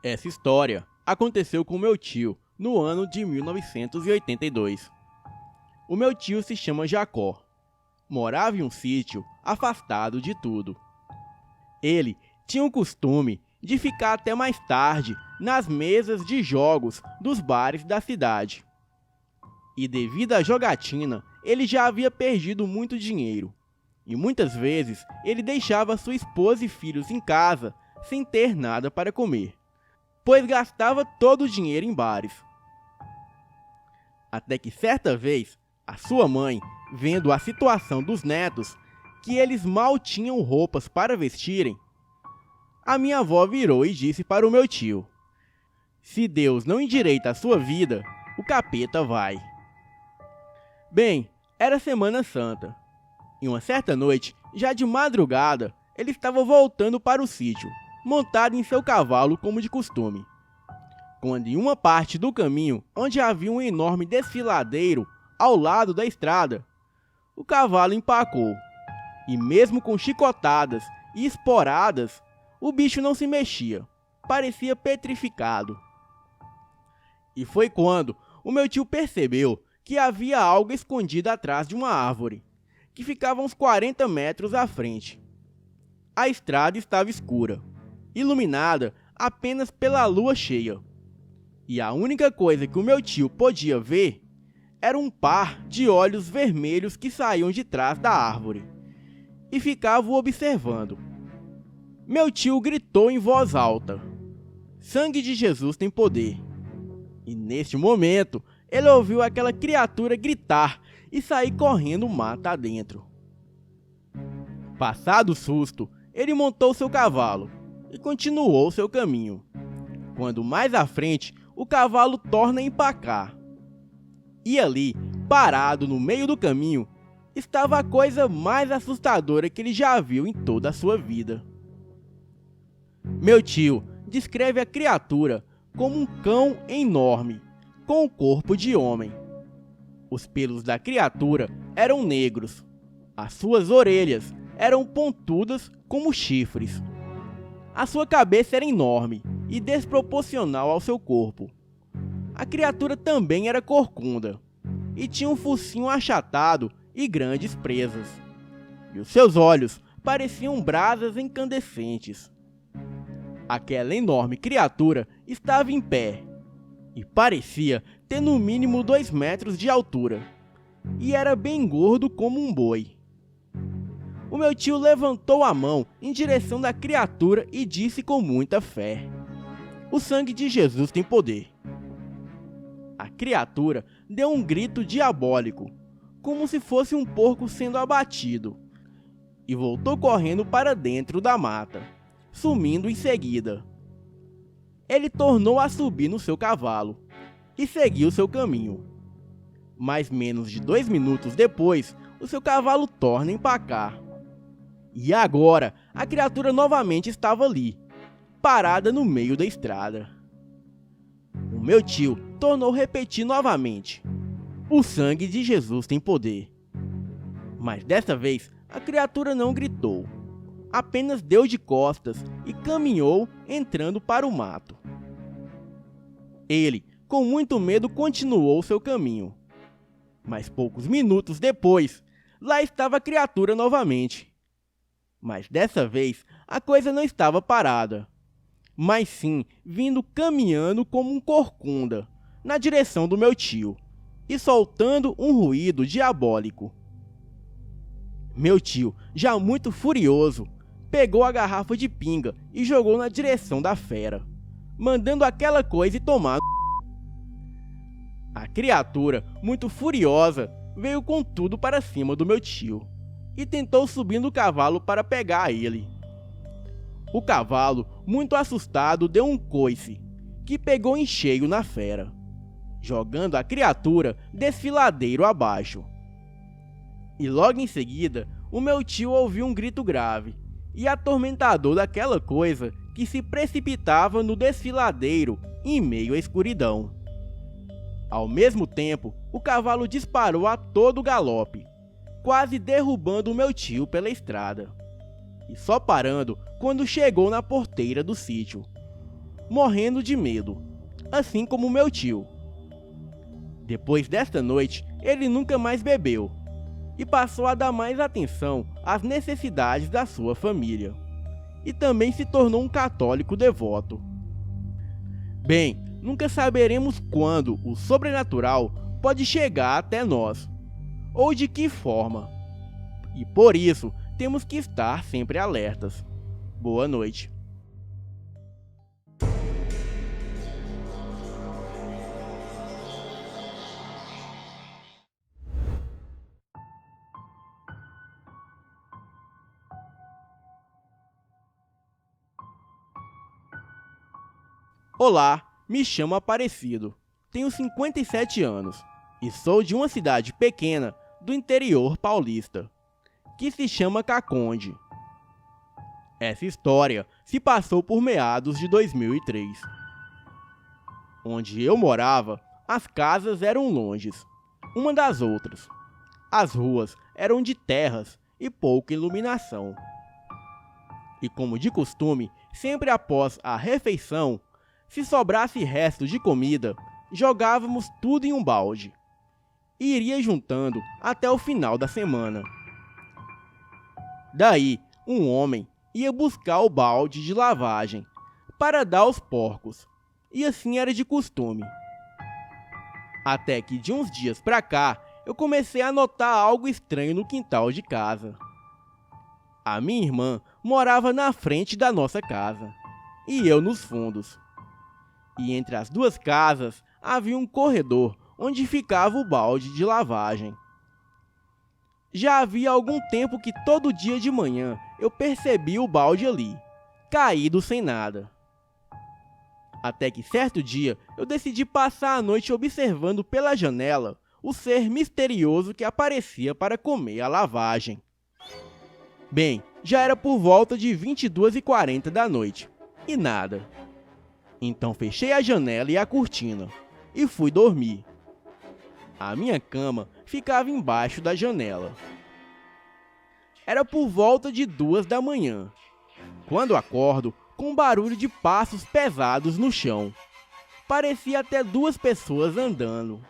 Essa história aconteceu com meu tio no ano de 1982. O meu tio se chama Jacó. Morava em um sítio afastado de tudo. Ele tinha o costume de ficar até mais tarde nas mesas de jogos dos bares da cidade. E devido à jogatina, ele já havia perdido muito dinheiro. E muitas vezes ele deixava sua esposa e filhos em casa sem ter nada para comer, pois gastava todo o dinheiro em bares. Até que certa vez, a sua mãe, vendo a situação dos netos, que eles mal tinham roupas para vestirem, a minha avó virou e disse para o meu tio: "Se Deus não endireita a sua vida, o capeta vai." Bem, era Semana Santa. E uma certa noite, já de madrugada, ele estava voltando para o sítio, montado em seu cavalo como de costume, quando em uma parte do caminho, onde havia um enorme desfiladeiro ao lado da estrada, o cavalo empacou, e mesmo com chicotadas e esporadas, o bicho não se mexia, parecia petrificado. E foi quando o meu tio percebeu que havia algo escondido atrás de uma árvore, que ficava uns 40 metros à frente. A estrada estava escura, iluminada apenas pela lua cheia. E a única coisa que o meu tio podia ver era um par de olhos vermelhos que saíam de trás da árvore e ficavam observando. Meu tio gritou em voz alta: "Sangue de Jesus tem poder." E neste momento, ele ouviu aquela criatura gritar e sair correndo mata adentro. Passado o susto, ele montou seu cavalo e continuou seu caminho, quando mais à frente o cavalo torna a empacar. E ali, parado no meio do caminho, estava a coisa mais assustadora que ele já viu em toda a sua vida. Meu tio descreve a criatura como um cão enorme, com o corpo de homem. Os pelos da criatura eram negros. As suas orelhas eram pontudas como chifres. A sua cabeça era enorme e desproporcional ao seu corpo. A criatura também era corcunda e tinha um focinho achatado e grandes presas. E os seus olhos pareciam brasas incandescentes. Aquela enorme criatura estava em pé e parecia ter no mínimo 2 metros de altura, e era bem gordo como um boi. O meu tio levantou a mão em direção da criatura e disse com muita fé: "O sangue de Jesus tem poder." A criatura deu um grito diabólico, como se fosse um porco sendo abatido, e voltou correndo para dentro da mata, sumindo em seguida. Ele tornou a subir no seu cavalo e seguiu seu caminho. Mas menos de 2 minutos depois, o seu cavalo torna a empacar. E agora, a criatura novamente estava ali, parada no meio da estrada. O meu tio tornou a repetir novamente: "O sangue de Jesus tem poder." Mas dessa vez, a criatura não gritou, apenas deu de costas e caminhou entrando para o mato. Ele, com muito medo, continuou seu caminho. Mas poucos minutos depois, lá estava a criatura novamente. Mas dessa vez, a coisa não estava parada, mas sim vindo caminhando como um corcunda, na direção do meu tio. e soltando um ruído diabólico. Meu tio, já muito furioso, pegou a garrafa de pinga e jogou na direção da fera, mandando aquela coisa tomar. A criatura, muito furiosa, veio com tudo para cima do meu tio e tentou subir no cavalo para pegar ele. O cavalo, muito assustado, deu um coice que pegou em cheio na fera, jogando a criatura desfiladeiro abaixo. E logo em seguida, o meu tio ouviu um grito grave e atormentador daquela coisa que se precipitava no desfiladeiro em meio à escuridão. Ao mesmo tempo, o cavalo disparou a todo galope, quase derrubando o meu tio pela estrada, e só parando quando chegou na porteira do sítio, morrendo de medo, assim como meu tio. Depois desta noite, ele nunca mais bebeu e passou a dar mais atenção às necessidades da sua família, e também se tornou um católico devoto. Bem, nunca saberemos quando o sobrenatural pode chegar até nós, ou de que forma, e por isso temos que estar sempre alertas. Boa noite. Olá, me chamo Aparecido, tenho 57 anos e sou de uma cidade pequena do interior paulista, que se chama Caconde. Essa história se passou por meados de 2003. Onde eu morava, as casas eram longes, uma das outras. As ruas eram de terras e pouca iluminação. E como de costume, sempre após a refeição, se sobrasse resto de comida, jogávamos tudo em um balde e iria juntando até o final da semana. Daí, um homem ia buscar o balde de lavagem para dar aos porcos, e assim era de costume. Até que de uns dias pra cá, eu comecei a notar algo estranho no quintal de casa. A minha irmã morava na frente da nossa casa e eu nos fundos. E entre as duas casas havia um corredor onde ficava o balde de lavagem. Já havia algum tempo que todo dia de manhã eu percebi o balde ali, caído sem nada. Até que certo dia eu decidi passar a noite observando pela janela o ser misterioso que aparecia para comer a lavagem. Bem, já era por volta de 22h40 da noite, e nada. Então fechei a janela e a cortina, e fui dormir. A minha cama ficava embaixo da janela. Era por volta de 2 da manhã, quando acordo com um barulho de passos pesados no chão. Parecia até 2 pessoas andando.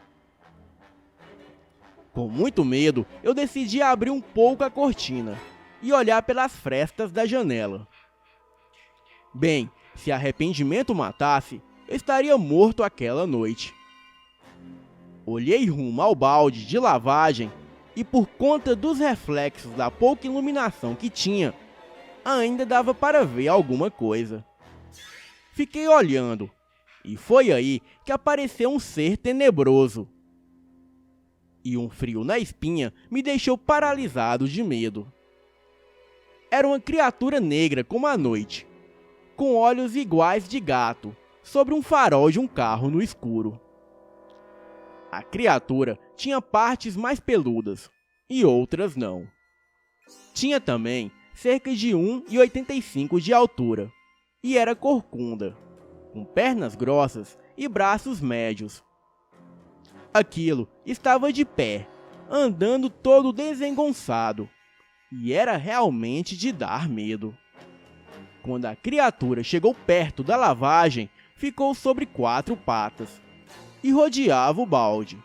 Com muito medo, eu decidi abrir um pouco a cortina e olhar pelas frestas da janela. Bem, se arrependimento matasse, eu estaria morto aquela noite. Olhei rumo ao balde de lavagem e, por conta dos reflexos da pouca iluminação que tinha, ainda dava para ver alguma coisa. Fiquei olhando, e foi aí que apareceu um ser tenebroso. E um frio na espinha me deixou paralisado de medo. Era uma criatura negra como a noite, com olhos iguais de gato, sobre um farol de um carro no escuro. A criatura tinha partes mais peludas, e outras não. Tinha também cerca de 1,85 de altura, e era corcunda, com pernas grossas e braços médios. Aquilo estava de pé, andando todo desengonçado, e era realmente de dar medo. Quando a criatura chegou perto da lavagem, ficou sobre 4 patas e rodeava o balde,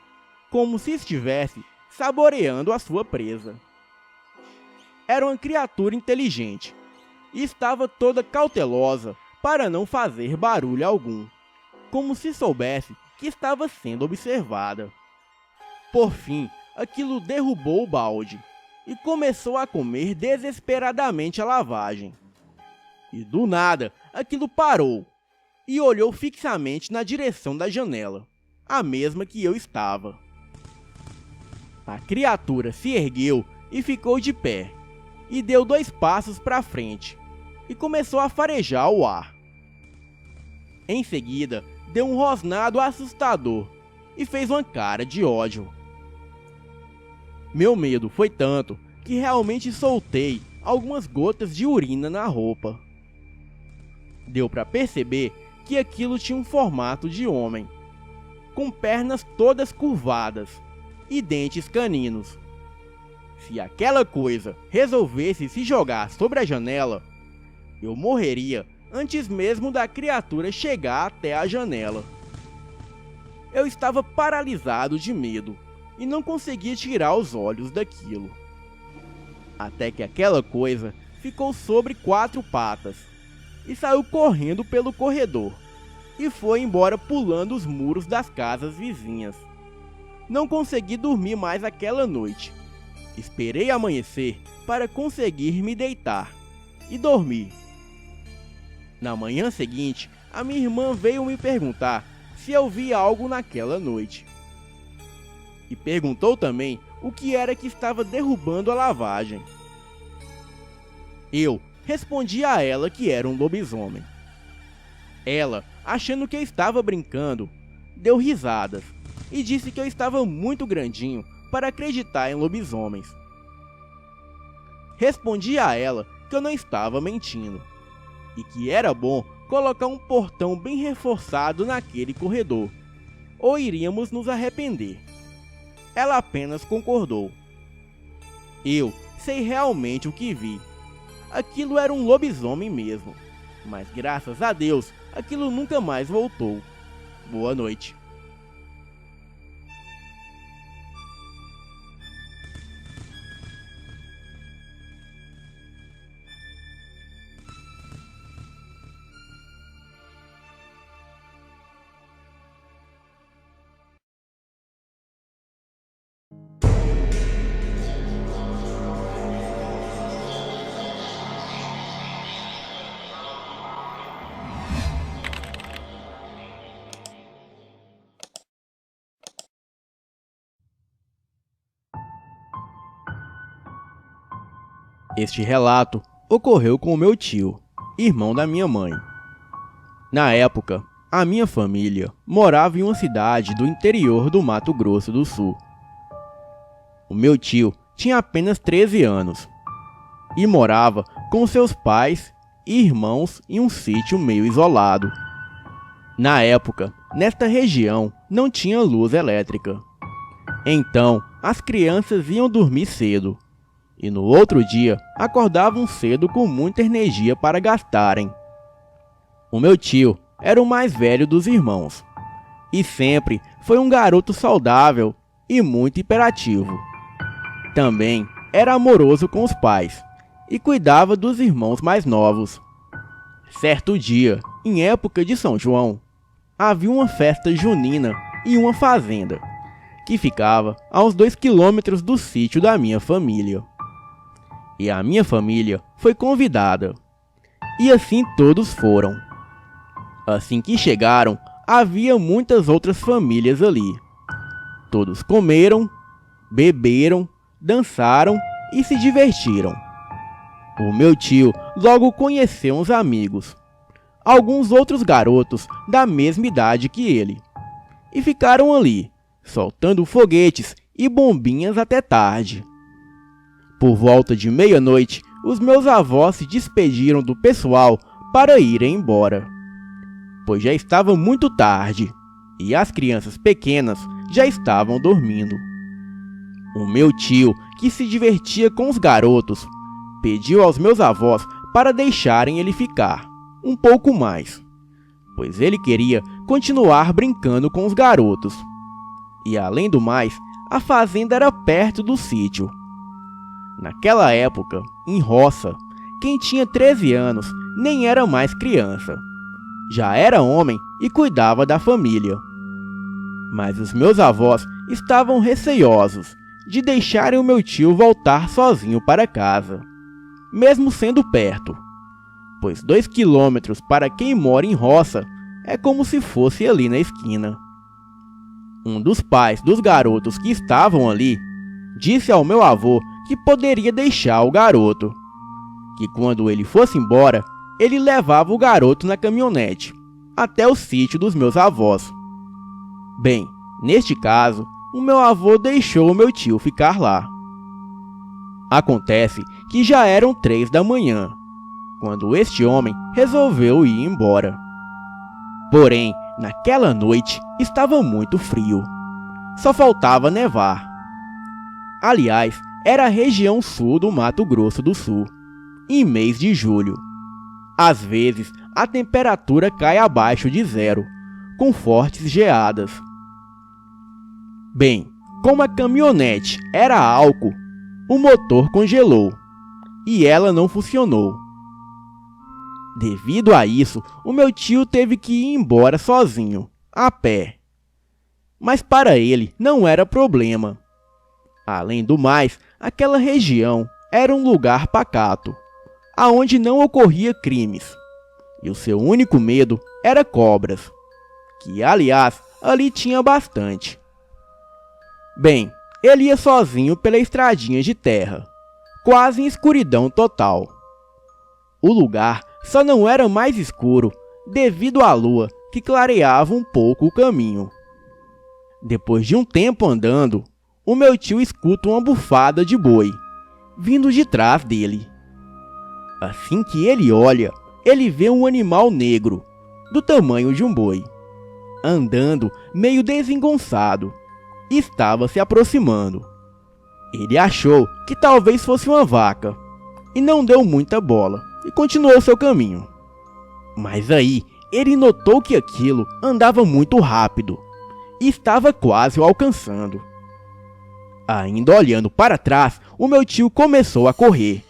como se estivesse saboreando a sua presa. Era uma criatura inteligente e estava toda cautelosa para não fazer barulho algum, como se soubesse que estava sendo observada. Por fim, aquilo derrubou o balde e começou a comer desesperadamente a lavagem. E do nada, aquilo parou e olhou fixamente na direção da janela, a mesma que eu estava. A criatura se ergueu e ficou de pé, e deu 2 passos para frente, e começou a farejar o ar. Em seguida, deu um rosnado assustador, e fez uma cara de ódio. Meu medo foi tanto, que realmente soltei algumas gotas de urina na roupa. Deu para perceber que aquilo tinha um formato de homem, com pernas todas curvadas e dentes caninos. Se aquela coisa resolvesse se jogar sobre a janela, eu morreria antes mesmo da criatura chegar até a janela. Eu estava paralisado de medo e não conseguia tirar os olhos daquilo. Até que aquela coisa ficou sobre 4 patas e saiu correndo pelo corredor e foi embora pulando os muros das casas vizinhas. Não consegui dormir mais aquela noite. Esperei amanhecer para conseguir me deitar e dormir. Na manhã seguinte, a minha irmã veio me perguntar se eu vi algo naquela noite. E perguntou também o que era que estava derrubando a lavagem. Eu respondi a ela que era um lobisomem. Ela, achando que eu estava brincando, deu risadas e disse que eu estava muito grandinho para acreditar em lobisomens. Respondi a ela que eu não estava mentindo e que era bom colocar um portão bem reforçado naquele corredor, ou iríamos nos arrepender. Ela apenas concordou. Eu sei realmente o que vi. Aquilo era um lobisomem mesmo, mas graças a Deus, aquilo nunca mais voltou. Boa noite. Este relato ocorreu com o meu tio, irmão da minha mãe. Na época, a minha família morava em uma cidade do interior do Mato Grosso do Sul. O meu tio tinha apenas 13 anos e morava com seus pais e irmãos em um sítio meio isolado. Na época, nesta região não tinha luz elétrica. Então, as crianças iam dormir cedo. E no outro dia, acordavam cedo com muita energia para gastarem. O meu tio era o mais velho dos irmãos, e sempre foi um garoto saudável e muito hiperativo. Também era amoroso com os pais, e cuidava dos irmãos mais novos. Certo dia, em época de São João, havia uma festa junina em uma fazenda, que ficava a uns 2 quilômetros do sítio da minha família. E a minha família foi convidada. E assim todos foram. Assim que chegaram, havia muitas outras famílias ali. Todos comeram, beberam, dançaram e se divertiram. O meu tio logo conheceu uns amigos, alguns outros garotos da mesma idade que ele, e ficaram ali, soltando foguetes e bombinhas até tarde. Por volta de meia-noite, os meus avós se despediram do pessoal para irem embora, pois já estava muito tarde e as crianças pequenas já estavam dormindo. O meu tio, que se divertia com os garotos, pediu aos meus avós para deixarem ele ficar um pouco mais, pois ele queria continuar brincando com os garotos. E além do mais, a fazenda era perto do sítio. Naquela época, em roça, quem tinha 13 anos nem era mais criança. Já era homem e cuidava da família. Mas os meus avós estavam receosos de deixarem o meu tio voltar sozinho para casa, mesmo sendo perto, pois 2 quilômetros para quem mora em roça é como se fosse ali na esquina. Um dos pais dos garotos que estavam ali disse ao meu avô que poderia deixar o garoto, que quando ele fosse embora, ele levava o garoto na caminhonete até o sítio dos meus avós. Bem, neste caso, o meu avô deixou o meu tio ficar lá. Acontece que já eram 3 da manhã, quando este homem resolveu ir embora. Porém, naquela noite estava muito frio. Só faltava nevar. Aliás, era a região sul do Mato Grosso do Sul, em mês de julho. Às vezes, a temperatura cai abaixo de 0, com fortes geadas. Bem, como a caminhonete era a álcool, o motor congelou e ela não funcionou. Devido a isso, o meu tio teve que ir embora sozinho, a pé. Mas para ele não era problema. Além do mais, aquela região era um lugar pacato, aonde não ocorria crimes, e o seu único medo era cobras, que aliás ali tinha bastante. Bem, ele ia sozinho pela estradinha de terra, quase em escuridão total. O lugar só não era mais escuro devido à lua que clareava um pouco o caminho. Depois de um tempo andando, o meu tio escuta uma bufada de boi, vindo de trás dele. Assim que ele olha, ele vê um animal negro, do tamanho de um boi, andando meio desengonçado, e estava se aproximando. Ele achou que talvez fosse uma vaca, e não deu muita bola, e continuou seu caminho. Mas aí, ele notou que aquilo andava muito rápido, e estava quase o alcançando. Ainda olhando para trás, o meu tio começou a correr.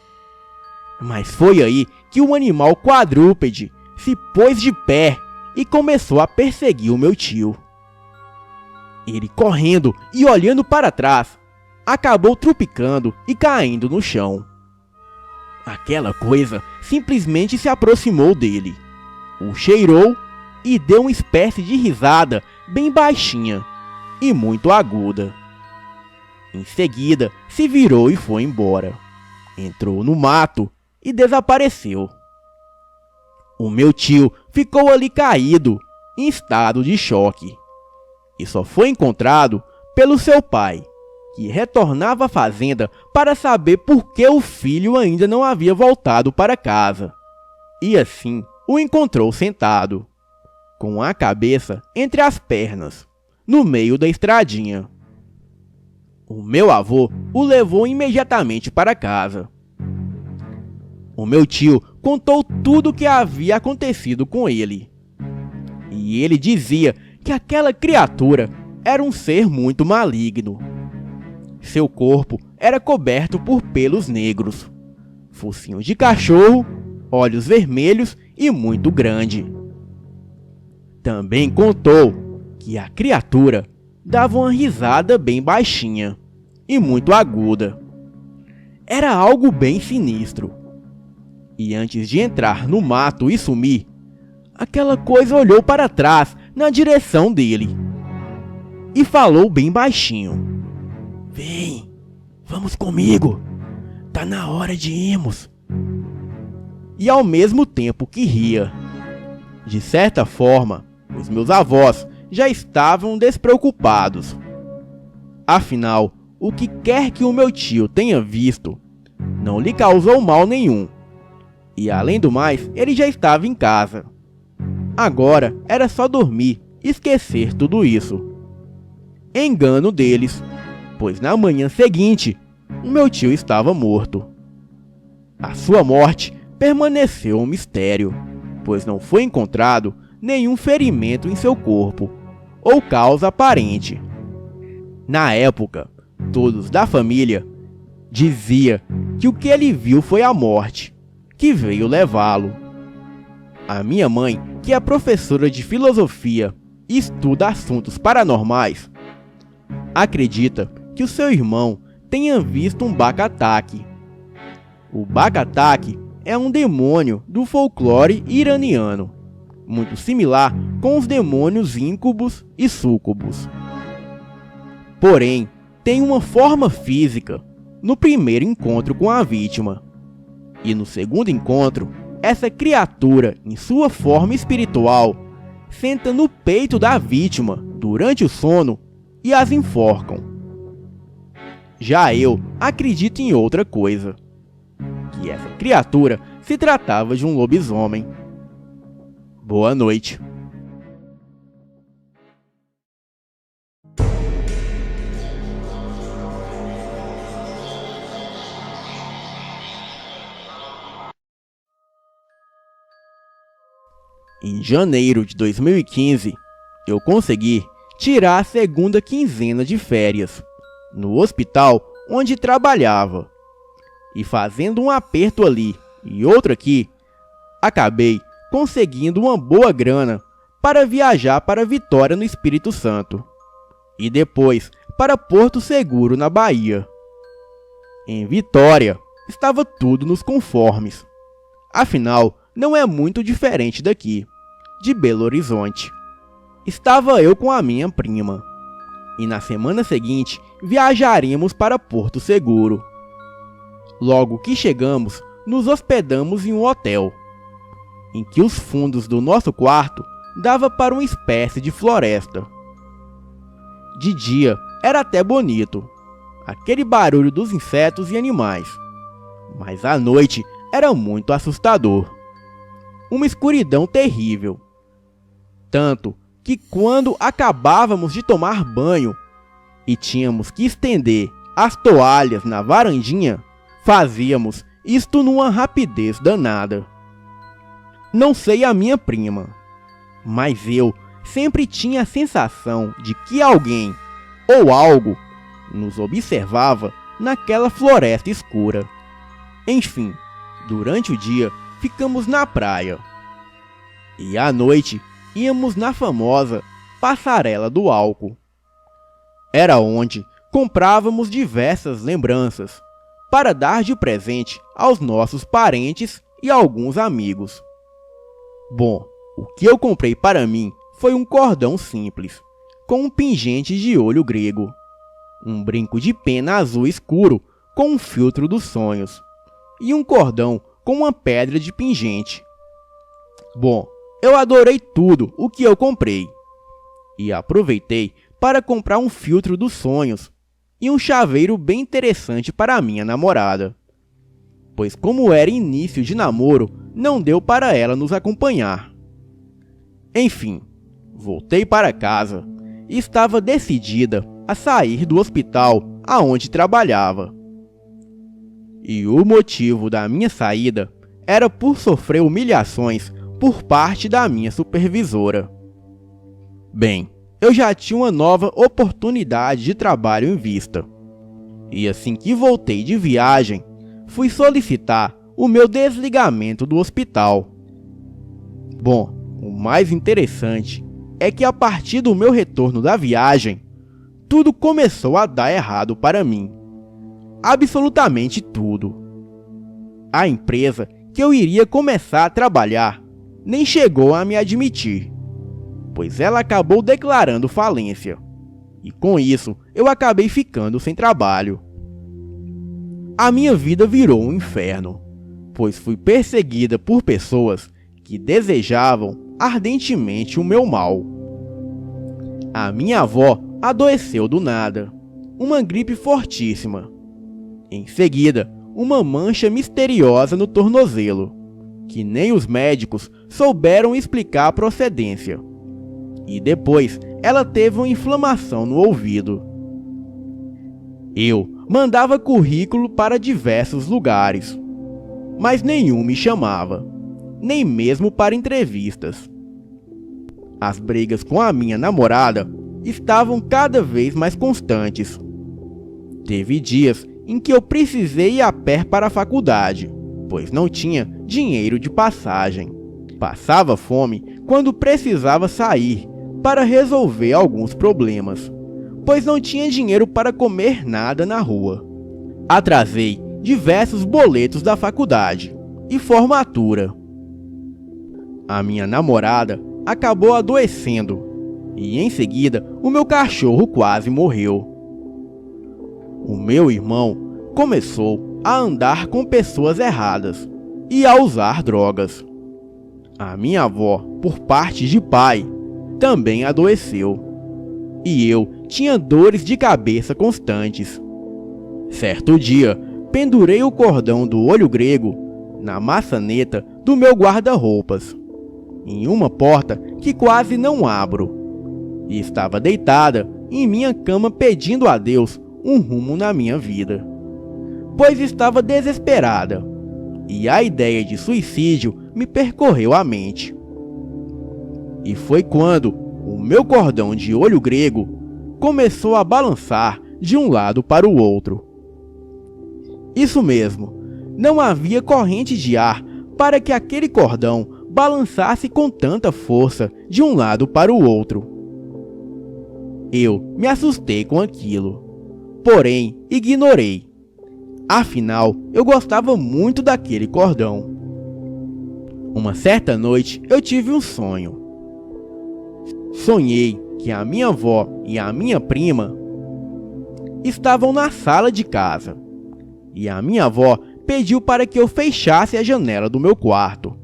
Mas foi aí que o animal quadrúpede se pôs de pé e começou a perseguir o meu tio. Ele, correndo e olhando para trás, acabou trupicando e caindo no chão. Aquela coisa simplesmente se aproximou dele, o cheirou e deu uma espécie de risada bem baixinha e muito aguda. Em seguida, se virou e foi embora. Entrou no mato e desapareceu. O meu tio ficou ali caído, em estado de choque, e só foi encontrado pelo seu pai, que retornava à fazenda para saber por que o filho ainda não havia voltado para casa. E assim o encontrou sentado, com a cabeça entre as pernas, no meio da estradinha. O meu avô o levou imediatamente para casa. O meu tio contou tudo o que havia acontecido com ele. E ele dizia que aquela criatura era um ser muito maligno. Seu corpo era coberto por pelos negros, focinho de cachorro, olhos vermelhos e muito grande. Também contou que a criatura dava uma risada bem baixinha e muito aguda. Era algo bem sinistro. E antes de entrar no mato e sumir, aquela coisa olhou para trás na direção dele e falou bem baixinho: "Vem, vamos comigo, tá na hora de irmos." E ao mesmo tempo que ria. De certa forma, os meus avós já estavam despreocupados. Afinal, o que quer que o meu tio tenha visto não lhe causou mal nenhum. E além do mais, ele já estava em casa. Agora era só dormir e esquecer tudo isso. Engano deles, pois na manhã seguinte, o meu tio estava morto. A sua morte permaneceu um mistério, pois não foi encontrado nenhum ferimento em seu corpo, ou causa aparente. Na época, todos da família diziam que o que ele viu foi a morte, que veio levá-lo. A minha mãe, que é professora de filosofia e estuda assuntos paranormais, acredita que o seu irmão tenha visto um Bacataque. O Bacataque é um demônio do folclore iraniano, muito similar com os demônios íncubos e súcubos. Porém, tem uma forma física no primeiro encontro com a vítima, e no segundo encontro, essa criatura, em sua forma espiritual, senta no peito da vítima durante o sono e as enforcam. Já eu acredito em outra coisa, que essa criatura se tratava de um lobisomem. Boa noite. Em janeiro de 2015, eu consegui tirar a segunda quinzena de férias, no hospital onde trabalhava. E fazendo um aperto ali e outro aqui, acabei conseguindo uma boa grana para viajar para Vitória, no Espírito Santo, e depois para Porto Seguro, na Bahia. Em Vitória, estava tudo nos conformes. Afinal, não é muito diferente daqui, de Belo Horizonte. Estava eu com a minha prima, e na semana seguinte viajaríamos para Porto Seguro. Logo que chegamos, nos hospedamos em um hotel, em que os fundos do nosso quarto dava para uma espécie de floresta. De dia era até bonito, aquele barulho dos insetos e animais, mas à noite era muito assustador. Uma escuridão terrível. Tanto que quando acabávamos de tomar banho e tínhamos que estender as toalhas na varandinha, fazíamos isto numa rapidez danada. Não sei a minha prima, mas eu sempre tinha a sensação de que alguém ou algo nos observava naquela floresta escura. Enfim, durante o dia ficamos na praia e à noite íamos na famosa Passarela do Álcool. Era onde comprávamos diversas lembranças para dar de presente aos nossos parentes e alguns amigos. Bom, o que eu comprei para mim foi um cordão simples, com um pingente de olho grego, um brinco de pena azul escuro com um filtro dos sonhos, e um cordão com uma pedra de pingente. Bom, eu adorei tudo o que eu comprei, e aproveitei para comprar um filtro dos sonhos e um chaveiro bem interessante para a minha namorada, pois como era início de namoro, não deu para ela nos acompanhar. Enfim, voltei para casa e estava decidida a sair do hospital aonde trabalhava. E o motivo da minha saída era por sofrer humilhações por parte da minha supervisora. Bem, eu já tinha uma nova oportunidade de trabalho em vista. E assim que voltei de viagem, fui solicitar o meu desligamento do hospital. Bom, o mais interessante é que a partir do meu retorno da viagem, tudo começou a dar errado para mim. Absolutamente tudo. A empresa que eu iria começar a trabalhar nem chegou a me admitir, pois ela acabou declarando falência. E com isso, eu acabei ficando sem trabalho. A minha vida virou um inferno, pois fui perseguida por pessoas que desejavam ardentemente o meu mal. A minha avó adoeceu do nada, uma gripe fortíssima. Em seguida, uma mancha misteriosa no tornozelo, que nem os médicos souberam explicar a procedência. E depois, ela teve uma inflamação no ouvido. Eu mandava currículo para diversos lugares, mas nenhum me chamava, nem mesmo para entrevistas. As brigas com a minha namorada estavam cada vez mais constantes. Teve dias em que eu precisei ir a pé para a faculdade, pois não tinha dinheiro de passagem. Passava fome quando precisava sair para resolver alguns problemas, pois não tinha dinheiro para comer nada na rua. Atrasei diversos boletos da faculdade e formatura. A minha namorada acabou adoecendo e, em seguida, o meu cachorro quase morreu. O meu irmão começou a andar com pessoas erradas e a usar drogas. A minha avó, por parte de pai, também adoeceu. E eu tinha dores de cabeça constantes. Certo dia, pendurei o cordão do olho grego na maçaneta do meu guarda-roupas, em uma porta que quase não abro, e estava deitada em minha cama pedindo a Deus um rumo na minha vida, pois estava desesperada, e a ideia de suicídio me percorreu a mente. E foi quando o meu cordão de olho grego começou a balançar de um lado para o outro. Isso mesmo, não havia corrente de ar para que aquele cordão balançasse com tanta força de um lado para o outro. Eu me assustei com aquilo, porém ignorei. Afinal, eu gostava muito daquele cordão. Uma certa noite eu tive um sonho. Sonhei que a minha avó e a minha prima estavam na sala de casa, e a minha avó pediu para que eu fechasse a janela do meu quarto.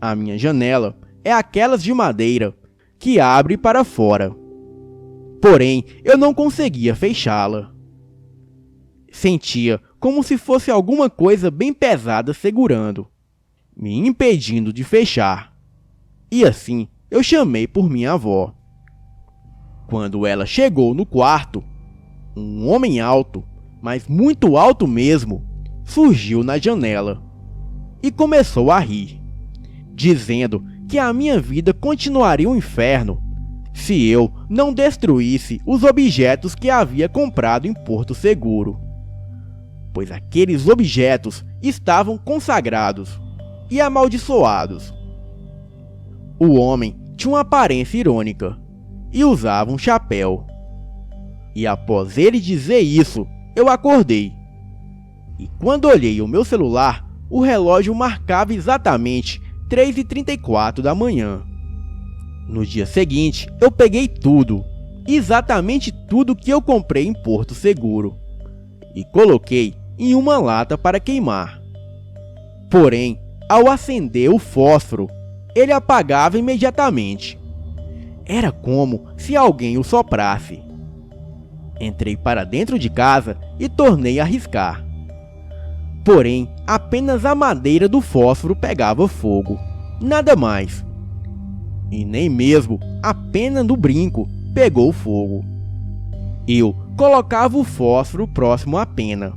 A minha janela é aquelas de madeira que abre para fora. Porém, eu não conseguia fechá-la. Sentia como se fosse alguma coisa bem pesada segurando, me impedindo de fechar. E assim, eu chamei por minha avó. Quando ela chegou no quarto, um homem alto, mas muito alto mesmo, surgiu na janela e começou a rir, dizendo que a minha vida continuaria um inferno se eu não destruísse os objetos que havia comprado em Porto Seguro, pois aqueles objetos estavam consagrados e amaldiçoados. O homem tinha uma aparência irônica e usava um chapéu. E após ele dizer isso, eu acordei. E quando olhei o meu celular, o relógio marcava exatamente 3h34 da manhã. No dia seguinte, eu peguei tudo, exatamente tudo que eu comprei em Porto Seguro, e coloquei em uma lata para queimar. Porém, ao acender o fósforo, ele apagava imediatamente. Era como se alguém o soprasse. Entrei para dentro de casa e tornei a riscar. Porém, apenas a madeira do fósforo pegava fogo, nada mais. E nem mesmo a pena do brinco pegou fogo. Eu colocava o fósforo próximo à pena,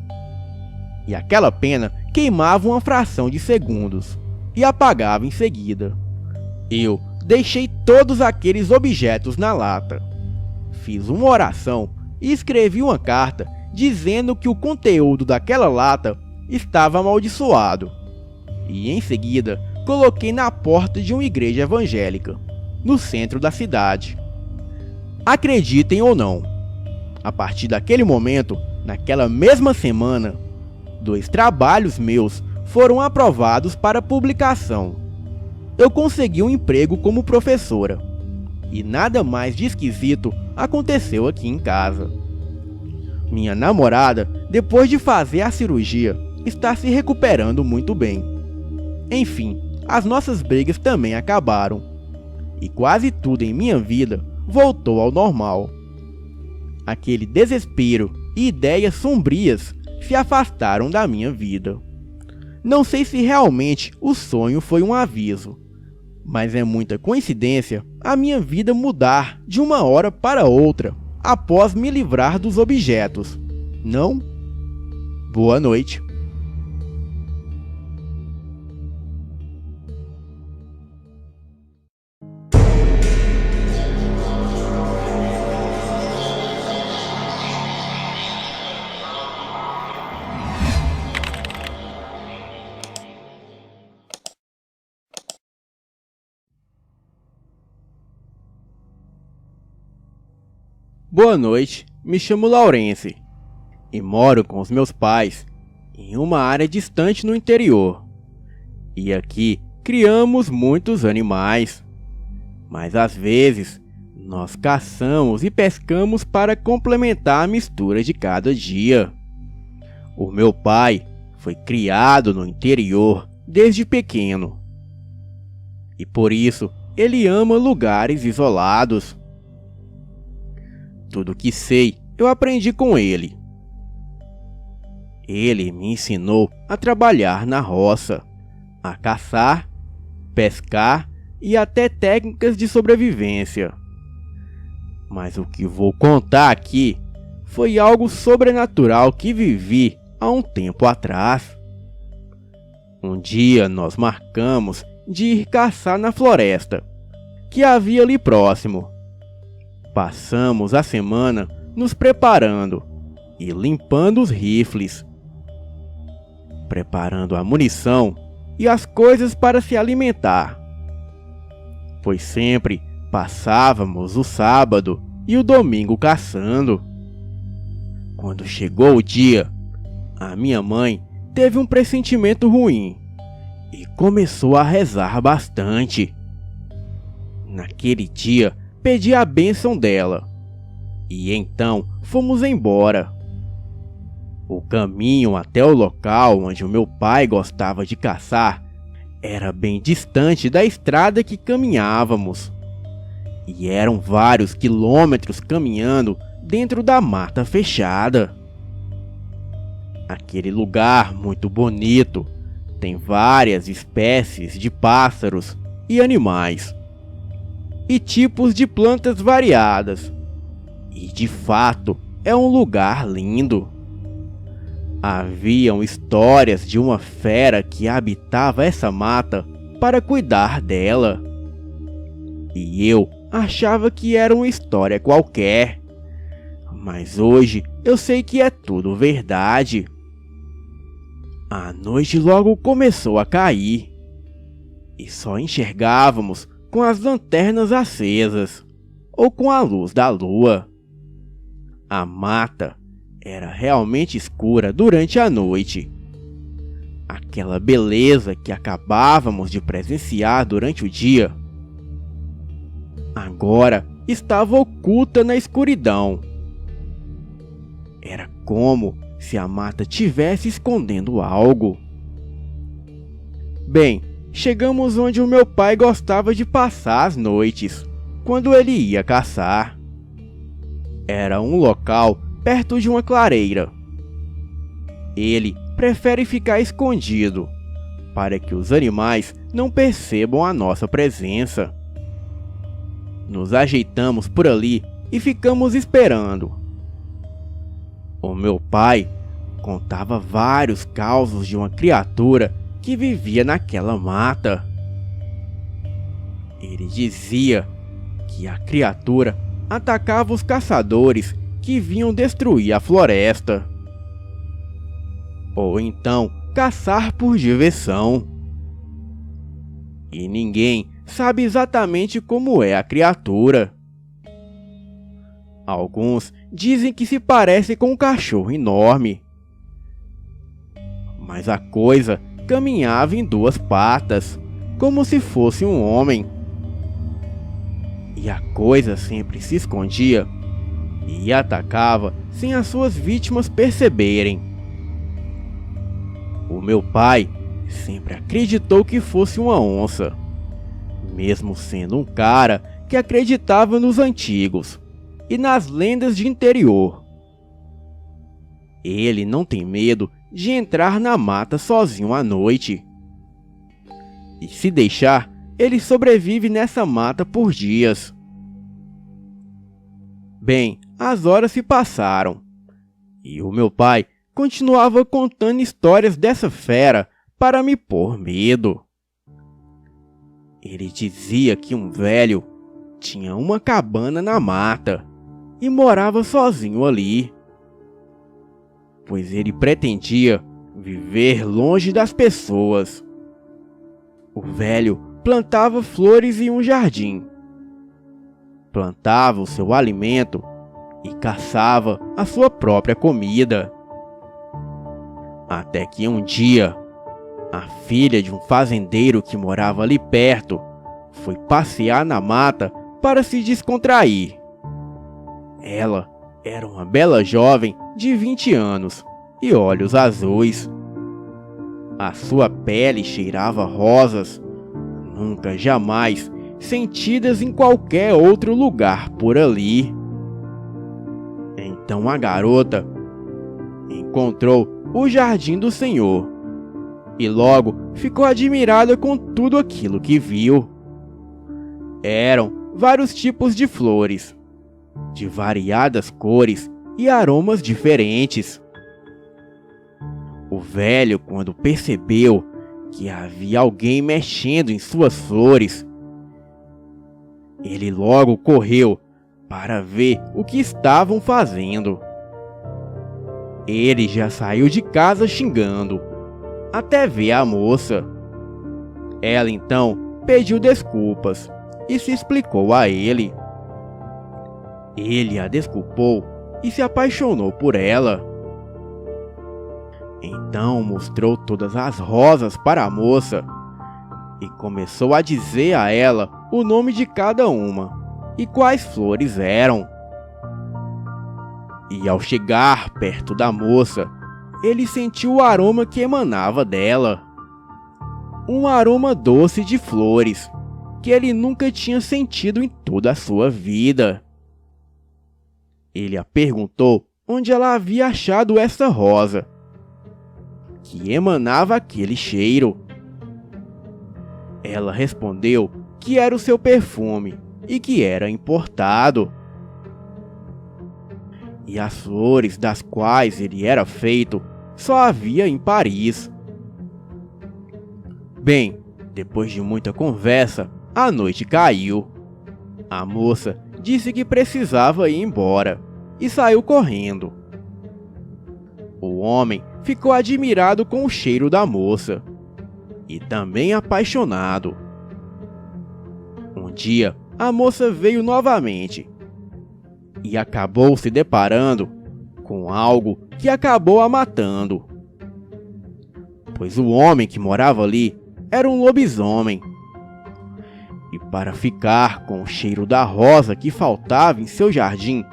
e aquela pena queimava uma fração de segundos e apagava em seguida. Eu deixei todos aqueles objetos na lata, fiz uma oração e escrevi uma carta dizendo que o conteúdo daquela lata estava amaldiçoado, e em seguida coloquei na porta de uma igreja evangélica, no centro da cidade. Acreditem ou não, a partir daquele momento, naquela mesma semana, 2 trabalhos meus foram aprovados para publicação. Eu consegui um emprego como professora, e nada mais de esquisito aconteceu aqui em casa. Minha namorada, depois de fazer a cirurgia, está se recuperando muito bem. Enfim, as nossas brigas também acabaram, e quase tudo em minha vida voltou ao normal. Aquele desespero e ideias sombrias se afastaram da minha vida. Não sei se realmente o sonho foi um aviso, mas é muita coincidência a minha vida mudar de uma hora para outra após me livrar dos objetos, não? Boa noite. Boa noite, me chamo Laurence e moro com os meus pais em uma área distante no interior. E aqui criamos muitos animais, mas às vezes nós caçamos e pescamos para complementar a mistura de cada dia. O meu pai foi criado no interior desde pequeno e por isso ele ama lugares isolados. Tudo que sei, eu aprendi com ele. Ele me ensinou a trabalhar na roça, a caçar, pescar e até técnicas de sobrevivência. Mas o que vou contar aqui foi algo sobrenatural que vivi há um tempo atrás. Um dia nós marcamos de ir caçar na floresta, que havia ali próximo. Passamos a semana nos preparando e limpando os rifles, preparando a munição e as coisas para se alimentar, pois sempre passávamos o sábado e o domingo caçando. Quando chegou o dia, a minha mãe teve um pressentimento ruim e começou a rezar bastante. Naquele dia, pedi a bênção dela e então fomos embora. O caminho até o local onde o meu pai gostava de caçar era bem distante da estrada que caminhávamos, e eram vários quilômetros caminhando dentro da mata fechada. Aquele lugar muito bonito tem várias espécies de pássaros e animais, e tipos de plantas variadas, e de fato é um lugar lindo. Haviam histórias de uma fera que habitava essa mata para cuidar dela, e eu achava que era uma história qualquer, mas hoje eu sei que é tudo verdade. A noite logo começou a cair, e só enxergávamos com as lanternas acesas ou com a luz da lua. A mata era realmente escura durante a noite. Aquela beleza que acabávamos de presenciar durante o dia agora estava oculta na escuridão. Era como se a mata tivesse escondendo algo. Bem, chegamos onde o meu pai gostava de passar as noites, quando ele ia caçar. Era um local perto de uma clareira. Ele prefere ficar escondido, para que os animais não percebam a nossa presença. Nos ajeitamos por ali e ficamos esperando. O meu pai contava vários causos de uma criatura que vivia naquela mata. Ele dizia que a criatura atacava os caçadores que vinham destruir a floresta, ou então caçar por diversão. E ninguém sabe exatamente como é a criatura. Alguns dizem que se parece com um cachorro enorme, mas a coisa caminhava em duas patas, como se fosse um homem. E a coisa sempre se escondia e atacava sem as suas vítimas perceberem. O meu pai sempre acreditou que fosse uma onça, mesmo sendo um cara que acreditava nos antigos e nas lendas de interior. Ele não tem medo de entrar na mata sozinho à noite. E se deixar, ele sobrevive nessa mata por dias. Bem, as horas se passaram, e o meu pai continuava contando histórias dessa fera para me pôr medo. Ele dizia que um velho tinha uma cabana na mata e morava sozinho ali, pois ele pretendia viver longe das pessoas. O velho plantava flores em um jardim, plantava o seu alimento e caçava a sua própria comida. Até que um dia, a filha de um fazendeiro que morava ali perto foi passear na mata para se descontrair. Ela era uma bela jovem de 20 anos e olhos azuis. A sua pele cheirava rosas, nunca jamais sentidas em qualquer outro lugar por ali. Então a garota encontrou o jardim do Senhor e logo ficou admirada com tudo aquilo que viu. Eram vários tipos de flores, de variadas cores e aromas diferentes. O velho, quando percebeu que havia alguém mexendo em suas flores, ele logo correu para ver o que estavam fazendo. Ele já saiu de casa xingando, até ver a moça. Ela então pediu desculpas e se explicou a ele. Ele a desculpou e se apaixonou por ela. Então mostrou todas as rosas para a moça e começou a dizer a ela o nome de cada uma e quais flores eram. E ao chegar perto da moça, ele sentiu o aroma que emanava dela. Um aroma doce de flores que ele nunca tinha sentido em toda a sua vida. Ele a perguntou onde ela havia achado essa rosa, que emanava aquele cheiro. Ela respondeu que era o seu perfume e que era importado. E as flores das quais ele era feito só havia em Paris. Bem, depois de muita conversa, a noite caiu. A moça disse que precisava ir embora e saiu correndo. O homem ficou admirado com o cheiro da moça e também apaixonado. Um dia, a moça veio novamente e acabou se deparando com algo que acabou a matando, pois o homem que morava ali era um lobisomem. E para ficar com o cheiro da rosa que faltava em seu jardim,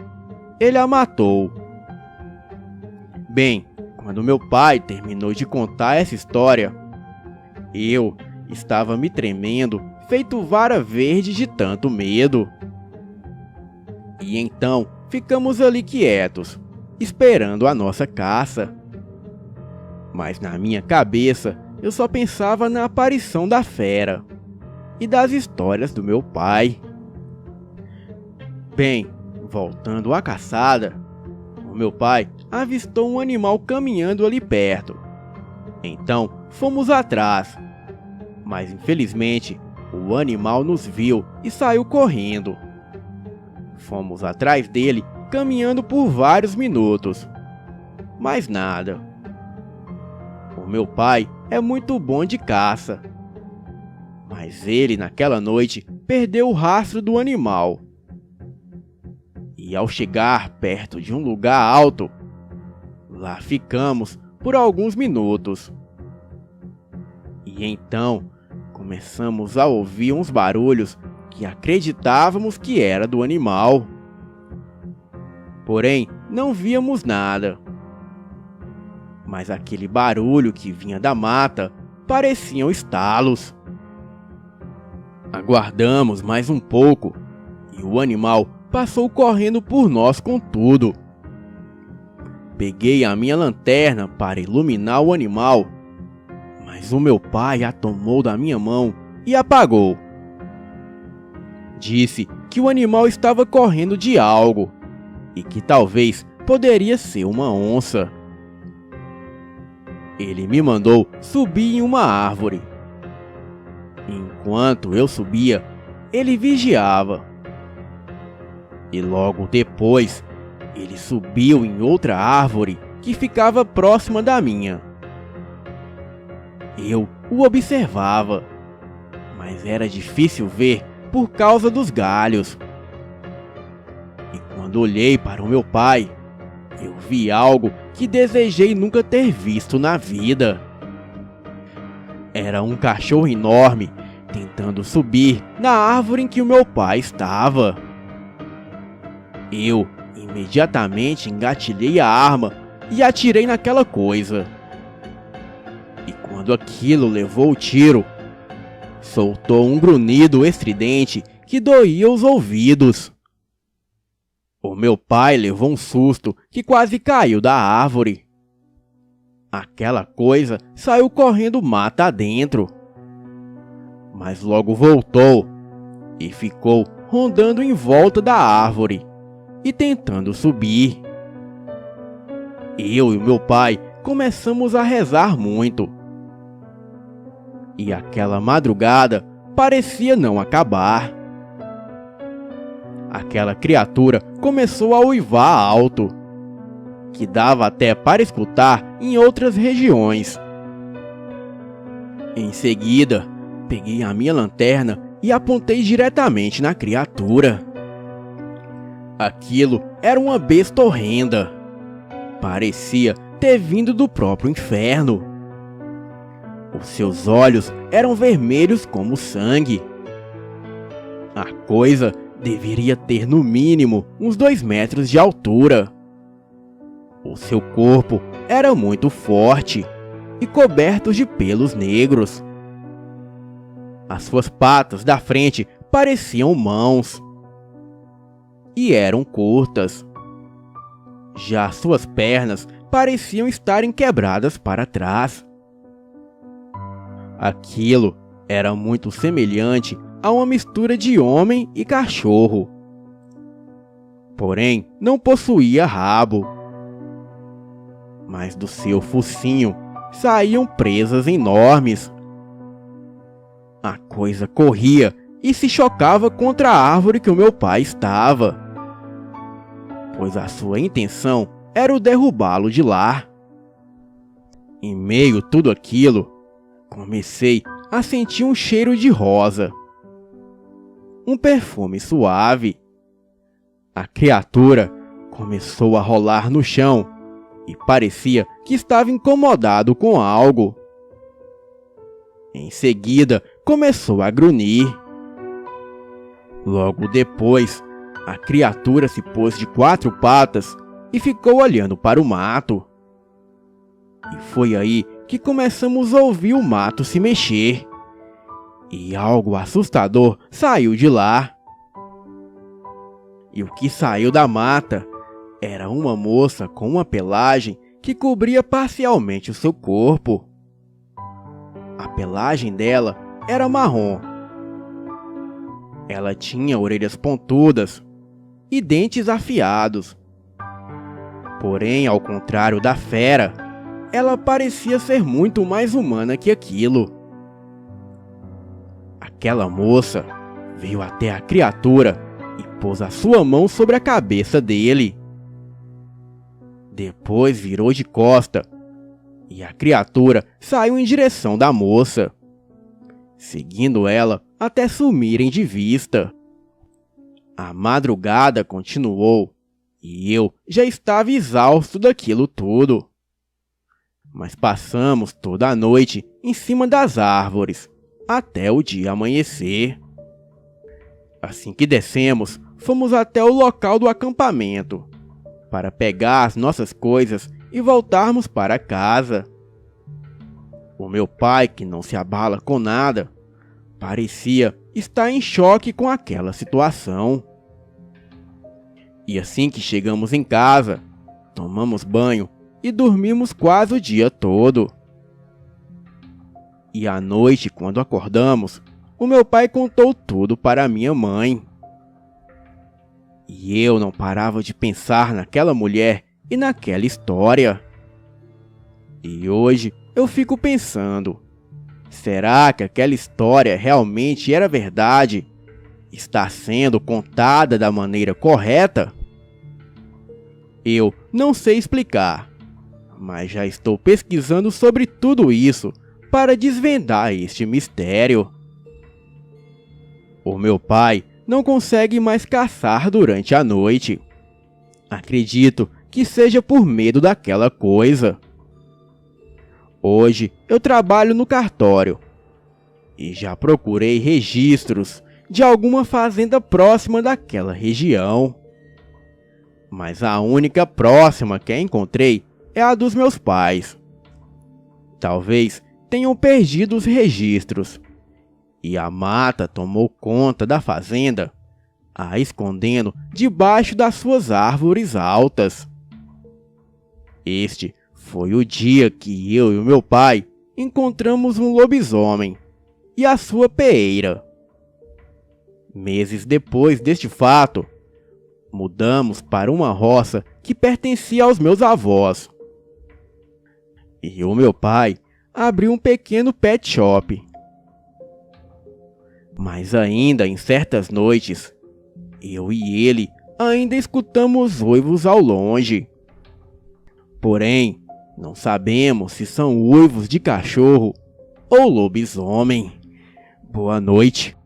ele a matou. Bem, quando meu pai terminou de contar essa história, eu estava me tremendo, feito vara verde de tanto medo. E então ficamos ali quietos, esperando a nossa caça. Mas na minha cabeça eu só pensava na aparição da fera e das histórias do meu pai. Bem, voltando à caçada, o meu pai avistou um animal caminhando ali perto. Então fomos atrás, mas infelizmente o animal nos viu e saiu correndo. Fomos atrás dele, caminhando por vários minutos, mas nada. O meu pai é muito bom de caça, mas ele naquela noite perdeu o rastro do animal. E ao chegar perto de um lugar alto, lá ficamos por alguns minutos. E então começamos a ouvir uns barulhos que acreditávamos que era do animal. Porém, não víamos nada. Mas aquele barulho que vinha da mata pareciam estalos. Aguardamos mais um pouco e o animal passou correndo por nós com tudo. Peguei a minha lanterna para iluminar o animal, mas o meu pai a tomou da minha mão e apagou. Disse que o animal estava correndo de algo e que talvez poderia ser uma onça. Ele me mandou subir em uma árvore. Enquanto eu subia, ele vigiava. E logo depois, ele subiu em outra árvore que ficava próxima da minha. Eu o observava, mas era difícil ver por causa dos galhos. E quando Quando olhei para o meu pai, eu vi algo que desejei nunca ter visto na vida. Era um cachorro enorme tentando subir na árvore em que o meu pai estava. Eu imediatamente engatilhei a arma e atirei naquela coisa. E quando aquilo levou o tiro, soltou um grunhido estridente que doía os ouvidos. O meu pai levou um susto que quase caiu da árvore. Aquela coisa saiu correndo mata adentro, mas logo voltou e ficou rondando em volta da árvore e tentando subir. Eu e meu pai começamos a rezar muito. E aquela madrugada parecia não acabar. Aquela criatura começou a uivar alto, que dava até para escutar em outras regiões. Em seguida, peguei a minha lanterna e apontei diretamente na criatura. Aquilo era uma besta horrenda. Parecia ter vindo do próprio inferno. Os seus olhos eram vermelhos como sangue. A coisa deveria ter no mínimo uns 2 metros de altura. O seu corpo era muito forte e coberto de pelos negros. As suas patas da frente pareciam mãos e eram curtas. Já suas pernas pareciam estarem quebradas para trás. Aquilo era muito semelhante a uma mistura de homem e cachorro. Porém, não possuía rabo. Mas do seu focinho saíam presas enormes. A coisa corria e se chocava contra a árvore que o meu pai estava, pois a sua intenção era o derrubá-lo de lá. Em meio a tudo aquilo, comecei a sentir um cheiro de rosa, um perfume suave. A criatura começou a rolar no chão e parecia que estava incomodado com algo. Em seguida, começou a grunhir. Logo depois, a criatura se pôs de 4 patas e ficou olhando para o mato. E foi aí que começamos a ouvir o mato se mexer. E algo assustador saiu de lá. E o que saiu da mata era uma moça com uma pelagem que cobria parcialmente o seu corpo. A pelagem dela era marrom. Ela tinha orelhas pontudas e dentes afiados. Porém, ao contrário da fera, ela parecia ser muito mais humana que aquilo. Aquela moça veio até a criatura e pôs a sua mão sobre a cabeça dele. Depois virou de costa e a criatura saiu em direção da moça, seguindo ela até sumirem de vista. A madrugada continuou e eu já estava exausto daquilo tudo. Mas passamos toda a noite em cima das árvores, até o dia amanhecer. Assim que descemos, fomos até o local do acampamento, para pegar as nossas coisas e voltarmos para casa. O meu pai, que não se abala com nada, parecia estar em choque com aquela situação. E assim que chegamos em casa, tomamos banho e dormimos quase o dia todo. E à noite, quando acordamos, o meu pai contou tudo para minha mãe. E eu não parava de pensar naquela mulher e naquela história. E hoje eu fico pensando, será que aquela história realmente era verdade? Está sendo contada da maneira correta? Eu não sei explicar, mas já estou pesquisando sobre tudo isso para desvendar este mistério. O meu pai não consegue mais caçar durante a noite. Acredito que seja por medo daquela coisa. Hoje eu trabalho no cartório e já procurei registros de alguma fazenda próxima daquela região. Mas a única próxima que encontrei é a dos meus pais. Talvez tenham perdido os registros e a mata tomou conta da fazenda, a escondendo debaixo das suas árvores altas. Este foi o dia que eu e o meu pai encontramos um lobisomem e a sua peeira. Meses depois deste fato, mudamos para uma roça que pertencia aos meus avós. E o meu pai abriu um pequeno pet shop. Mas ainda em certas noites, eu e ele ainda escutamos uivos ao longe. Porém, não sabemos se são uivos de cachorro ou lobisomem. Boa noite.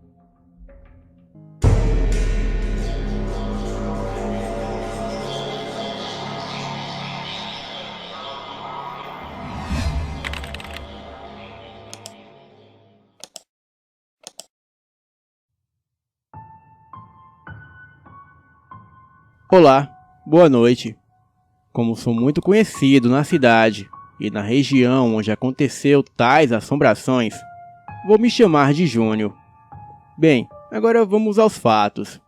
Olá, boa noite. Como sou muito conhecido na cidade e na região onde aconteceu tais assombrações, vou me chamar de Júnior. Bem, agora vamos aos fatos.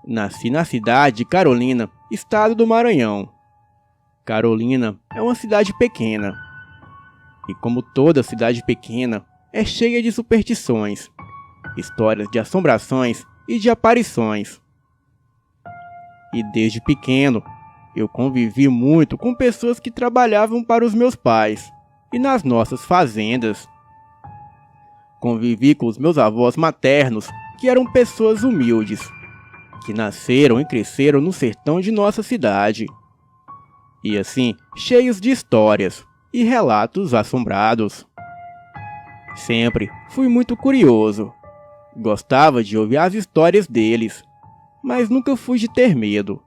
Nasci na cidade de Carolina, estado do Maranhão. Carolina é uma cidade pequena. E como toda cidade pequena, é cheia de superstições, histórias de assombrações e de aparições. E desde pequeno, eu convivi muito com pessoas que trabalhavam para os meus pais e nas nossas fazendas. Convivi com os meus avós maternos, que eram pessoas humildes, que nasceram e cresceram no sertão de nossa cidade. E assim, cheios de histórias e relatos assombrados. Sempre fui muito curioso. Gostava de ouvir as histórias deles, mas nunca fui de ter medo.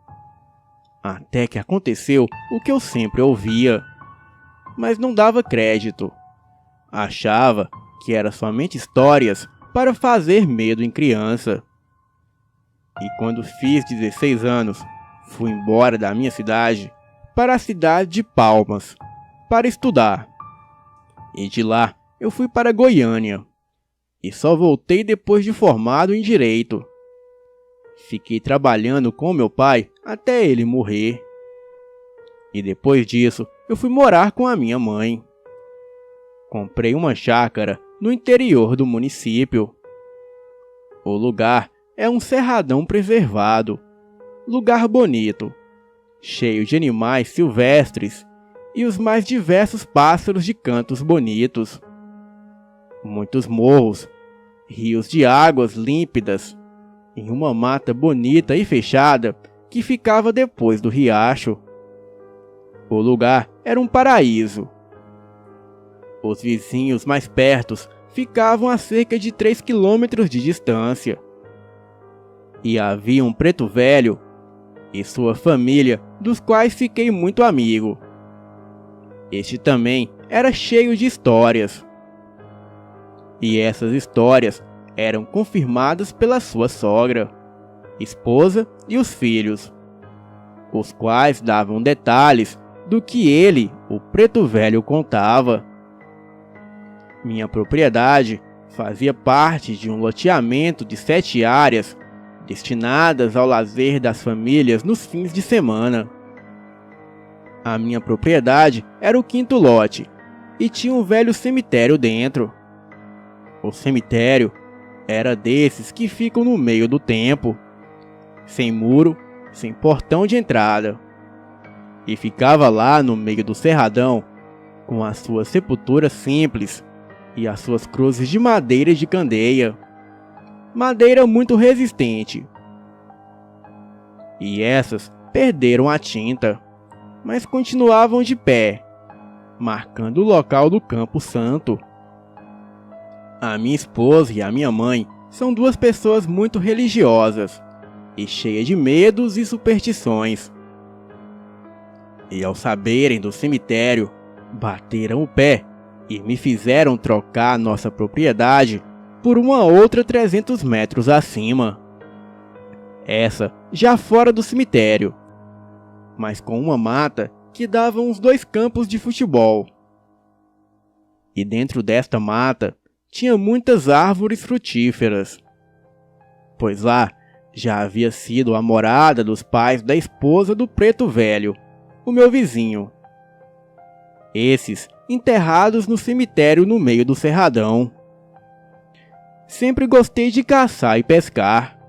Até que aconteceu o que eu sempre ouvia, mas não dava crédito. Achava que eram somente histórias para fazer medo em criança. E quando fiz 16 anos, fui embora da minha cidade para a cidade de Palmas para estudar. E de lá eu fui para Goiânia e só voltei depois de formado em Direito. Fiquei trabalhando com meu pai até ele morrer. E depois disso, eu fui morar com a minha mãe. Comprei uma chácara no interior do município. O lugar é um cerradão preservado, lugar bonito, cheio de animais silvestres e os mais diversos pássaros de cantos bonitos. Muitos morros, rios de águas límpidas, em uma mata bonita e fechada que ficava depois do riacho. O lugar era um paraíso. Os vizinhos mais pertos ficavam a cerca de 3 quilômetros de distância. E havia um preto velho e sua família, dos quais fiquei muito amigo. Este também era cheio de histórias. E essas histórias eram confirmadas pela sua sogra, esposa e os filhos, os quais davam detalhes do que ele, o preto velho, contava. Minha propriedade fazia parte de um loteamento de 7 áreas destinadas ao lazer das famílias nos fins de semana. A minha propriedade era o 5º lote e tinha um velho cemitério dentro. O cemitério era desses que ficam no meio do tempo, sem muro, sem portão de entrada, e ficava lá no meio do cerradão, com as suas sepulturas simples e as suas cruzes de madeira de candeia, madeira muito resistente. E essas perderam a tinta, mas continuavam de pé, marcando o local do Campo Santo. A minha esposa e a minha mãe são 2 pessoas muito religiosas e cheias de medos e superstições. E ao saberem do cemitério, bateram o pé e me fizeram trocar nossa propriedade por uma outra 300 metros acima. Essa já fora do cemitério, mas com uma mata que dava uns 2 campos de futebol. E dentro desta mata tinha muitas árvores frutíferas, pois lá já havia sido a morada dos pais da esposa do preto velho, o meu vizinho. Esses enterrados no cemitério no meio do cerradão. Sempre gostei de caçar e pescar.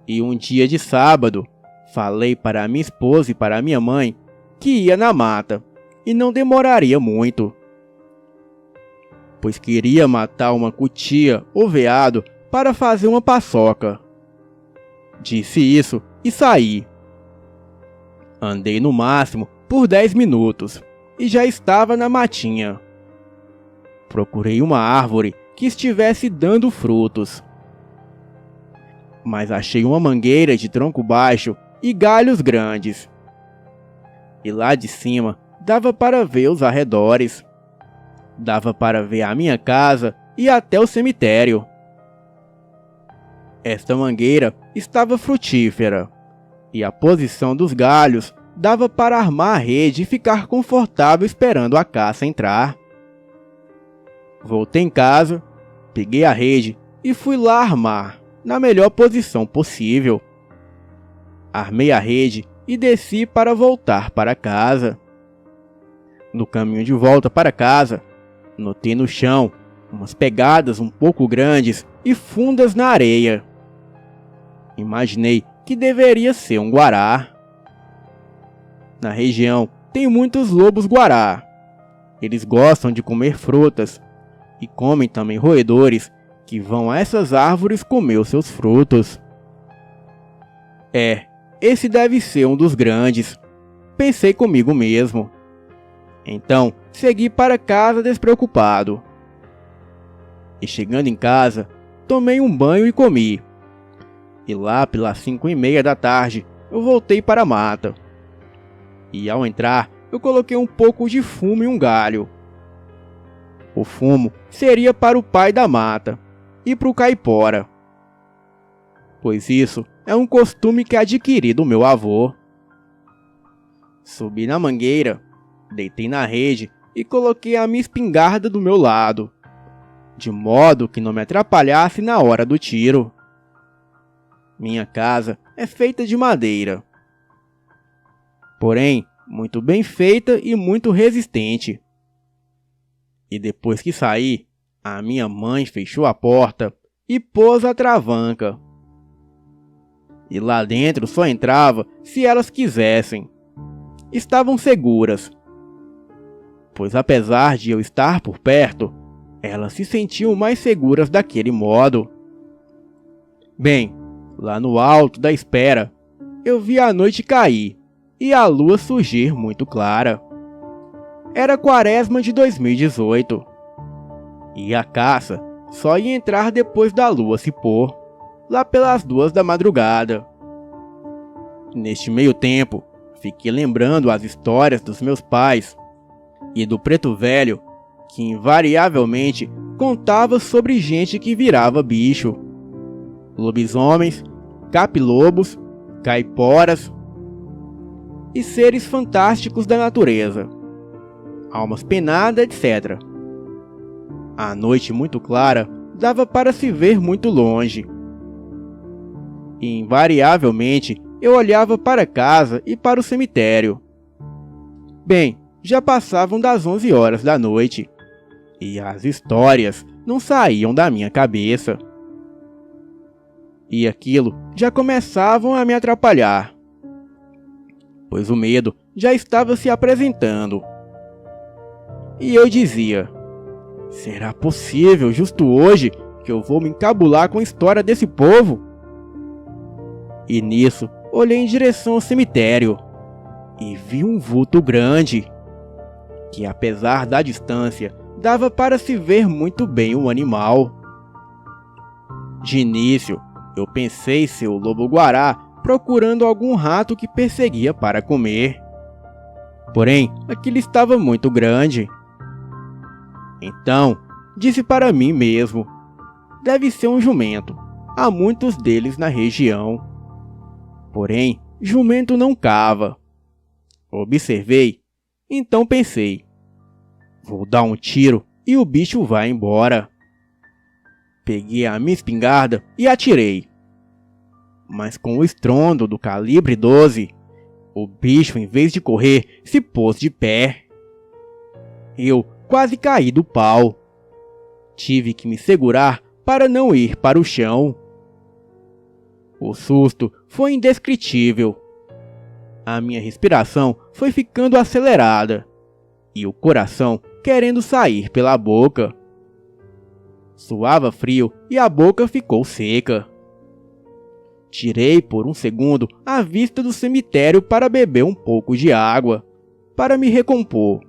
E um dia de sábado, falei para a minha esposa e para a minha mãe que ia na mata e não demoraria muito, pois queria matar uma cutia ou veado para fazer uma paçoca. Disse isso e saí. Andei no máximo por 10 minutos e já estava na matinha. Procurei uma árvore que estivesse dando frutos, mas achei uma mangueira de tronco baixo e galhos grandes. E lá de cima dava para ver os arredores. Dava para ver a minha casa e até o cemitério. Esta mangueira estava frutífera, e a posição dos galhos dava para armar a rede e ficar confortável esperando a caça entrar. Voltei em casa, peguei a rede e fui lá armar, na melhor posição possível. Armei a rede e desci para voltar para casa. No caminho de volta para casa, notei no chão umas pegadas um pouco grandes e fundas na areia. Imaginei que deveria ser um guará. Na região tem muitos lobos-guará. Eles gostam de comer frutas e comem também roedores que vão a essas árvores comer os seus frutos. Esse deve ser um dos grandes, pensei comigo mesmo. Então segui para casa despreocupado. E chegando em casa, tomei um banho e comi. E lá pelas 5:30 da tarde, eu voltei para a mata. E ao entrar, eu coloquei um pouco de fumo em um galho. O fumo seria para o pai da mata e para o caipora, pois isso é um costume que adquiri do meu avô. Subi na mangueira, deitei na rede e coloquei a minha espingarda do meu lado, de modo que não me atrapalhasse na hora do tiro. Minha casa é feita de madeira, porém muito bem feita e muito resistente. E depois que saí, a minha mãe fechou a porta e pôs a travanca. E lá dentro só entrava se elas quisessem. Estavam seguras, pois apesar de eu estar por perto, elas se sentiam mais seguras daquele modo. Bem, lá no alto da espera, eu vi a noite cair e a lua surgir muito clara. Era quaresma de 2018, e a caça só ia entrar depois da lua se pôr, lá pelas 2 da madrugada. Neste meio tempo, fiquei lembrando as histórias dos meus pais e do preto velho, que invariavelmente contava sobre gente que virava bicho, lobisomens, capilobos, caiporas e seres fantásticos da natureza, almas penadas, etc. A noite muito clara dava para se ver muito longe. E invariavelmente eu olhava para casa e para o cemitério. Bem, já passavam das 11 horas da noite e as histórias não saíam da minha cabeça. E aquilo já começavam a me atrapalhar, pois o medo já estava se apresentando. E eu dizia: será possível justo hoje que eu vou me encabular com a história desse povo? E nisso olhei em direção ao cemitério e vi um vulto grande, que apesar da distância, dava para se ver muito bem o animal. De início, eu pensei ser o lobo-guará procurando algum rato que perseguia para comer. Porém, aquilo estava muito grande. Então, disse para mim mesmo: deve ser um jumento. Há muitos deles na região. Porém, jumento não cava. Observei, então pensei: vou dar um tiro e o bicho vai embora. Peguei a minha espingarda e atirei. Mas com o estrondo do calibre 12, o bicho, em vez de correr, se pôs de pé. Eu quase caí do pau. Tive que me segurar para não ir para o chão. O susto foi indescritível. A minha respiração foi ficando acelerada e o coração querendo sair pela boca. Suava frio e a boca ficou seca. Tirei por um segundo a vista do cemitério para beber um pouco de água, para me recompor.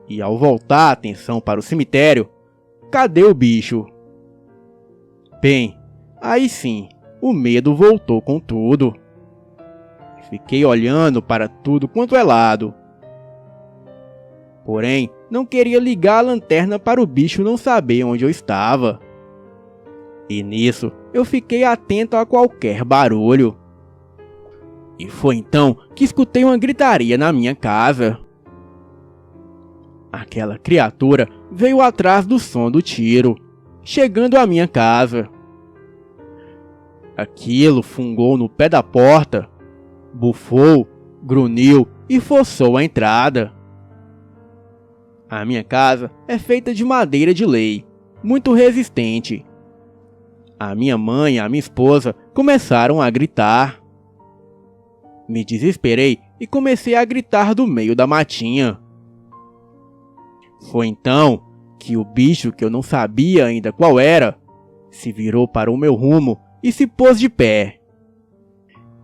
E ao voltar a atenção para o cemitério, cadê o bicho? Bem, aí sim, o medo voltou com tudo. Fiquei olhando para tudo quanto é lado. Porém, não queria ligar a lanterna para o bicho não saber onde eu estava. E nisso, eu fiquei atento a qualquer barulho. E foi então que escutei uma gritaria na minha casa. Aquela criatura veio atrás do som do tiro, chegando à minha casa. Aquilo fungou no pé da porta, bufou, grunhiu e forçou a entrada. A minha casa é feita de madeira de lei, muito resistente. A minha mãe e a minha esposa começaram a gritar. Me desesperei e comecei a gritar do meio da matinha. Foi então que o bicho, que eu não sabia ainda qual era, se virou para o meu rumo e se pôs de pé.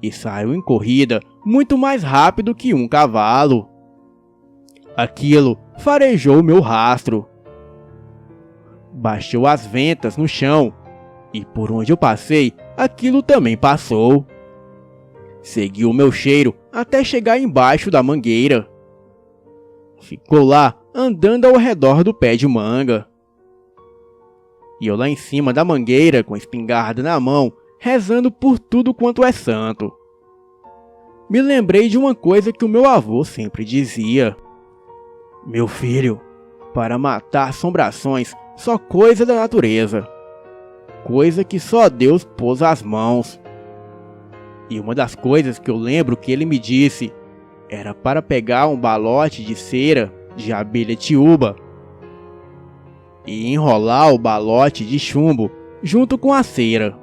E saiu em corrida muito mais rápido que um cavalo. Aquilo farejou meu rastro. Baixou as ventas no chão e por onde eu passei, aquilo também passou. Seguiu o meu cheiro até chegar embaixo da mangueira. Ficou lá andando ao redor do pé de manga. E eu lá em cima da mangueira com a espingarda na mão, rezando por tudo quanto é santo. Me lembrei de uma coisa que o meu avô sempre dizia: meu filho, para matar assombrações, só coisa da natureza. Coisa que só Deus pôs as mãos. E uma das coisas que eu lembro que ele me disse era para pegar um balote de cera de abelha tiúba e enrolar o balote de chumbo junto com a cera.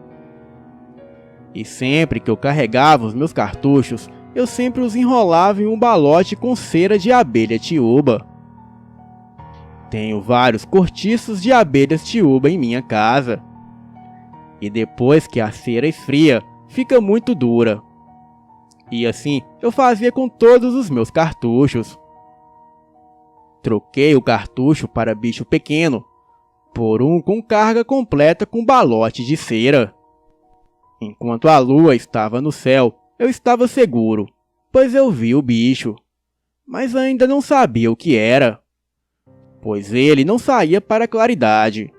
E sempre que eu carregava os meus cartuchos, eu sempre os enrolava em um balote com cera de abelha tiúba. Tenho vários cortiços de abelhas tiúba em minha casa. E depois que a cera esfria, fica muito dura. E assim eu fazia com todos os meus cartuchos. Troquei o cartucho para bicho pequeno por um com carga completa com balote de cera. Enquanto a lua estava no céu, eu estava seguro, pois eu vi o bicho, mas ainda não sabia o que era, pois ele não saía para a claridade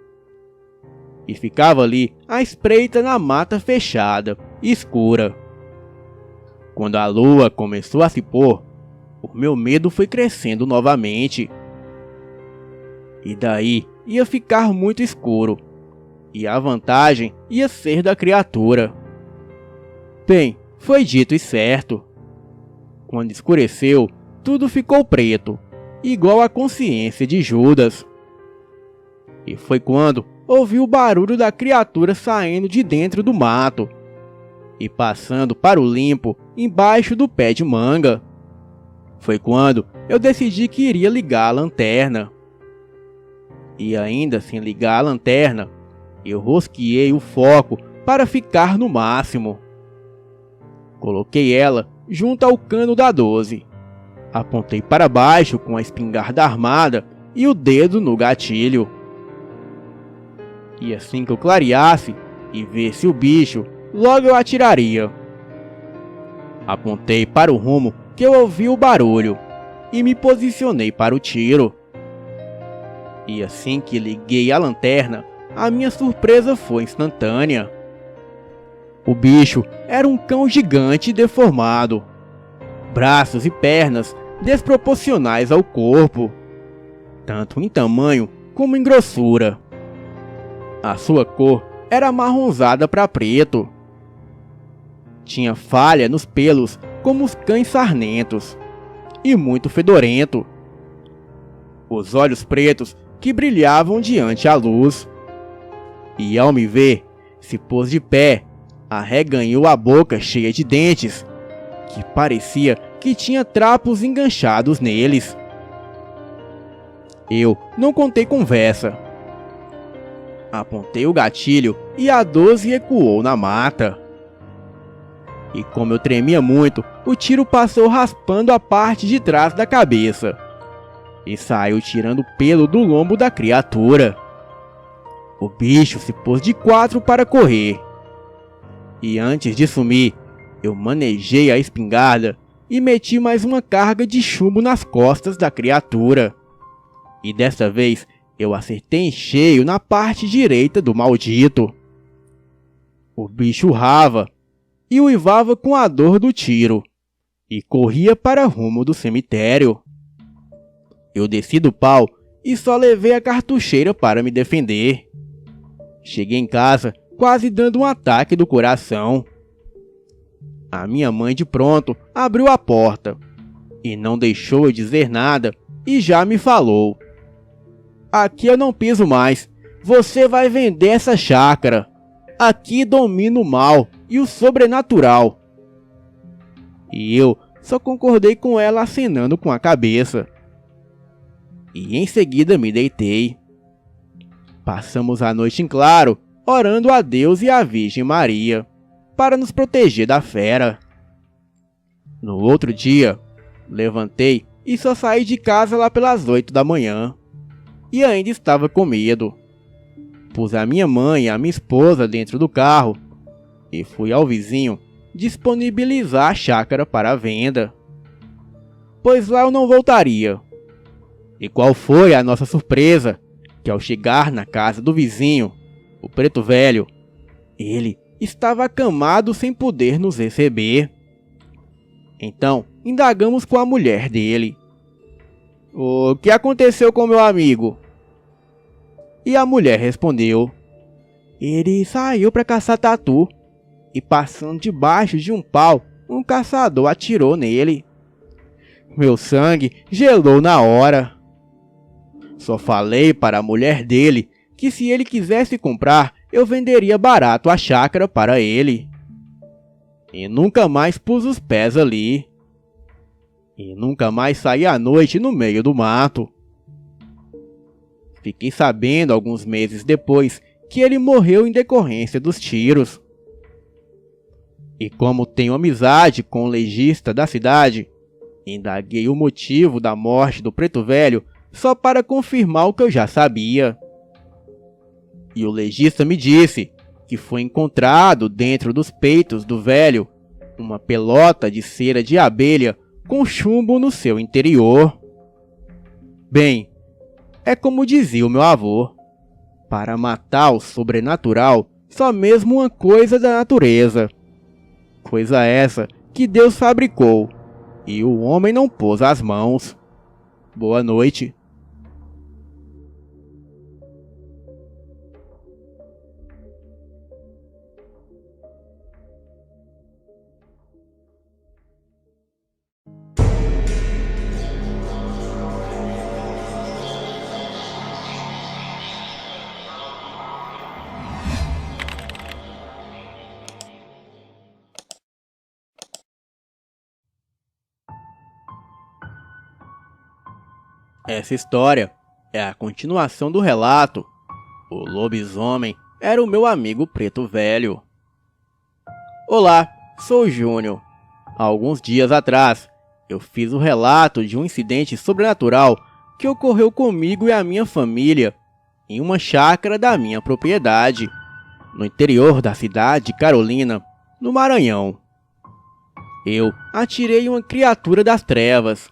e ficava ali à espreita na mata fechada e escura. Quando a lua começou a se pôr, o meu medo foi crescendo novamente. E daí ia ficar muito escuro, e a vantagem ia ser da criatura. Bem, foi dito e certo. Quando escureceu, tudo ficou preto, igual a consciência de Judas. E foi quando ouvi o barulho da criatura saindo de dentro do mato e passando para o limpo embaixo do pé de manga. Foi quando eu decidi que iria ligar a lanterna. E ainda sem ligar a lanterna, eu rosqueei o foco para ficar no máximo. Coloquei ela junto ao cano da 12. Apontei para baixo com a espingarda armada e o dedo no gatilho. E assim que eu clareasse e visse o bicho, logo eu atiraria. Apontei para o rumo que eu ouvi o barulho e me posicionei para o tiro. E assim que liguei a lanterna, a minha surpresa foi instantânea. O bicho era um cão gigante e deformado, braços e pernas desproporcionais ao corpo, tanto em tamanho como em grossura. A sua cor era marronzada para preto. Tinha falha nos pelos como os cães sarnentos e muito fedorento. Os olhos pretos que brilhavam diante a luz. E ao me ver, se pôs de pé, arreganhou a boca cheia de dentes, que parecia que tinha trapos enganchados neles. Eu não contei conversa. Apontei o gatilho e a 12 ecoou na mata. E como eu tremia muito, o tiro passou raspando a parte de trás da cabeça e saiu tirando pelo do lombo da criatura. O bicho se pôs de 4 para correr. E antes de sumir, eu manejei a espingarda e meti mais uma carga de chumbo nas costas da criatura. E desta vez eu acertei em cheio na parte direita do maldito. O bicho urrava e uivava com a dor do tiro e corria para rumo do cemitério. Eu desci do pau e só levei a cartucheira para me defender. Cheguei em casa quase dando um ataque do coração. A minha mãe de pronto abriu a porta e não deixou eu dizer nada e já me falou: "Aqui eu não piso mais, você vai vender essa chácara. Aqui domina o mal e o sobrenatural." E eu só concordei com ela acenando com a cabeça. E em seguida me deitei. Passamos a noite em claro, orando a Deus e a Virgem Maria, para nos proteger da fera. No outro dia, levantei e só saí de casa lá pelas 8 da manhã. E ainda estava com medo. Pus a minha mãe e a minha esposa dentro do carro e fui ao vizinho disponibilizar a chácara para venda, pois lá eu não voltaria. E qual foi a nossa surpresa, que ao chegar na casa do vizinho, o preto velho, ele estava acamado sem poder nos receber. Então, indagamos com a mulher dele: "O que aconteceu com meu amigo?" E a mulher respondeu: "Ele saiu para caçar tatu e passando debaixo de um pau, um caçador atirou nele. Meu sangue gelou na hora. Só falei para a mulher dele que se ele quisesse comprar, eu venderia barato a chácara para ele. E nunca mais pus os pés ali. E nunca mais saí à noite no meio do mato." Fiquei sabendo alguns meses depois que ele morreu em decorrência dos tiros. E como tenho amizade com o legista da cidade, indaguei o motivo da morte do preto velho só para confirmar o que eu já sabia. E o legista me disse que foi encontrado dentro dos peitos do velho uma pelota de cera de abelha com chumbo no seu interior. Bem, é como dizia o meu avô: para matar o sobrenatural, só mesmo uma coisa da natureza. Coisa essa que Deus fabricou e o homem não pôs as mãos. Boa noite. Essa história é a continuação do relato O Lobisomem Era o Meu Amigo Preto Velho. Olá, sou o Júnior. Há alguns dias atrás, eu fiz o relato de um incidente sobrenatural que ocorreu comigo e a minha família em uma chácara da minha propriedade, no interior da cidade de Carolina, no Maranhão. eu atirei uma criatura das trevas,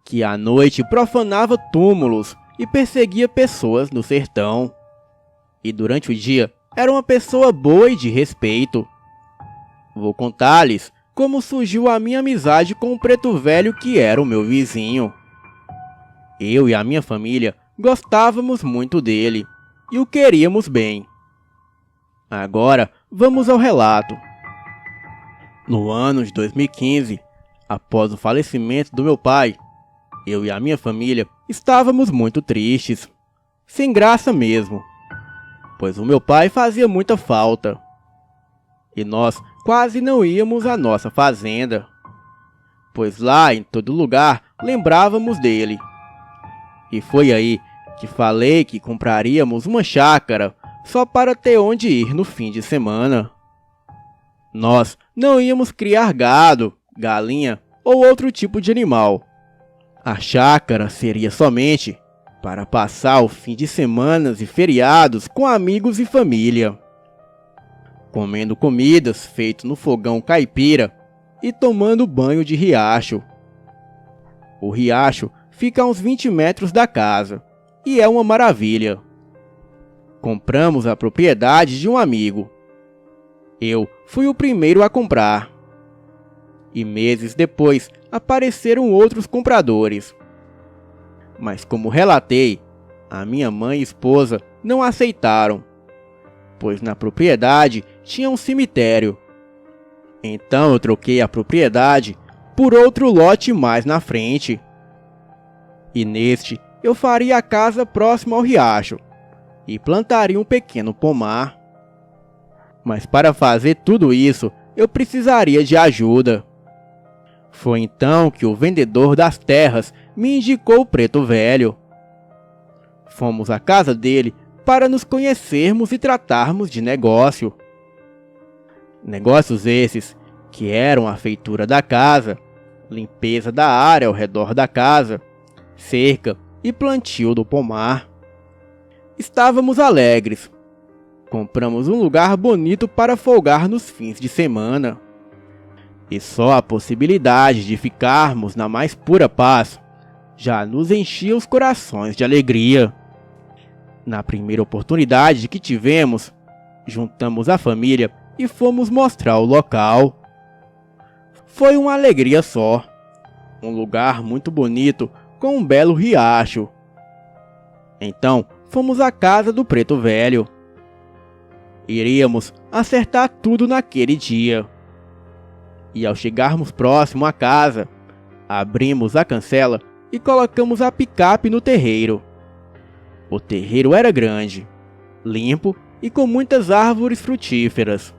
que à noite profanava túmulos e perseguia pessoas no sertão. E durante o dia era uma pessoa boa e de respeito. Vou contar-lhes como surgiu a minha amizade com o preto velho, que era o meu vizinho. Eu e a minha família gostávamos muito dele e o queríamos bem. Agora vamos ao relato. No ano de 2015, após o falecimento do meu pai, eu e a minha família estávamos muito tristes, sem graça mesmo, pois o meu pai fazia muita falta. E nós quase não íamos à nossa fazenda, pois lá em todo lugar lembrávamos dele. E foi aí que falei que compraríamos uma chácara só para ter onde ir no fim de semana. Nós não íamos criar gado, galinha ou outro tipo de animal. A chácara seria somente para passar o fim de semanas e feriados com amigos e família, comendo comidas feitas no fogão caipira e tomando banho de riacho. O riacho fica a uns 20 metros da casa e é uma maravilha. Compramos a propriedade de um amigo. Eu fui o primeiro a comprar. E meses depois apareceram outros compradores. Mas como relatei, a minha mãe e esposa não aceitaram, pois na propriedade tinha um cemitério. Então eu troquei a propriedade por outro lote mais na frente. E neste eu faria a casa próxima ao riacho e plantaria um pequeno pomar. Mas para fazer tudo isso eu precisaria de ajuda. Foi então que o vendedor das terras me indicou o preto velho. Fomos à casa dele para nos conhecermos e tratarmos de negócio. Negócios esses que eram a feitura da casa, limpeza da área ao redor da casa, cerca e plantio do pomar. Estávamos alegres. Compramos um lugar bonito para folgar nos fins de semana. E só a possibilidade de ficarmos na mais pura paz já nos enchia os corações de alegria. Na primeira oportunidade que tivemos, juntamos a família e fomos mostrar o local. Foi uma alegria só. Um lugar muito bonito com um belo riacho. Então fomos à casa do preto velho. Iríamos acertar tudo naquele dia. E ao chegarmos próximo à casa, abrimos a cancela e colocamos a picape no terreiro. O terreiro era grande, limpo e com muitas árvores frutíferas.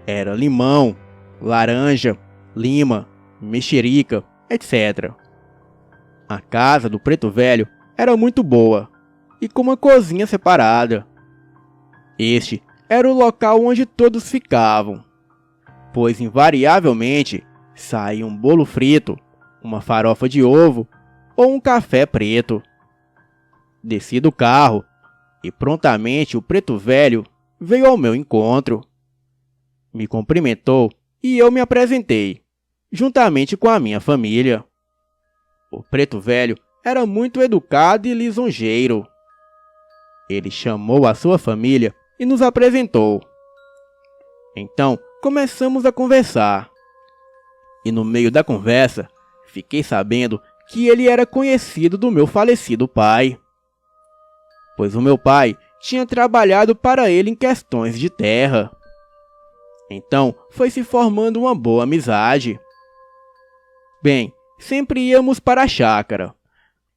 Era limão, laranja, lima, mexerica, etc. A casa do preto velho era muito boa e com uma cozinha separada. Este era o local onde todos ficavam, pois invariavelmente saía um bolo frito, uma farofa de ovo ou um café preto. Desci do carro e prontamente o preto velho veio ao meu encontro. Me cumprimentou e eu me apresentei, juntamente com a minha família. O preto velho era muito educado e lisonjeiro. Ele chamou a sua família e nos apresentou. Então começamos a conversar. E no meio da conversa, fiquei sabendo que ele era conhecido do meu falecido pai, pois o meu pai tinha trabalhado para ele em questões de terra. Então foi se formando uma boa amizade. Bem, sempre íamos para a chácara,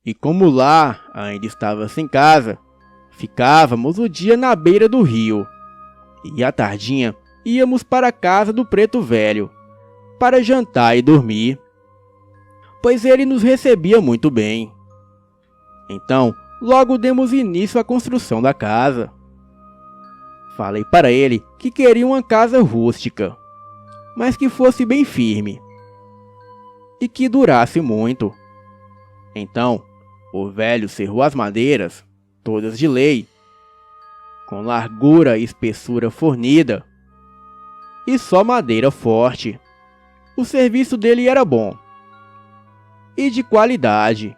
e como lá ainda estava sem casa, ficávamos o dia na beira do rio, e à tardinha íamos para a casa do preto velho, para jantar e dormir, pois ele nos recebia muito bem. Então, logo demos início à construção da casa. Falei para ele que queria uma casa rústica, mas que fosse bem firme e que durasse muito. Então, o velho serrou as madeiras, todas de lei, com largura e espessura fornida, e só madeira forte. o serviço dele era bom e de qualidade,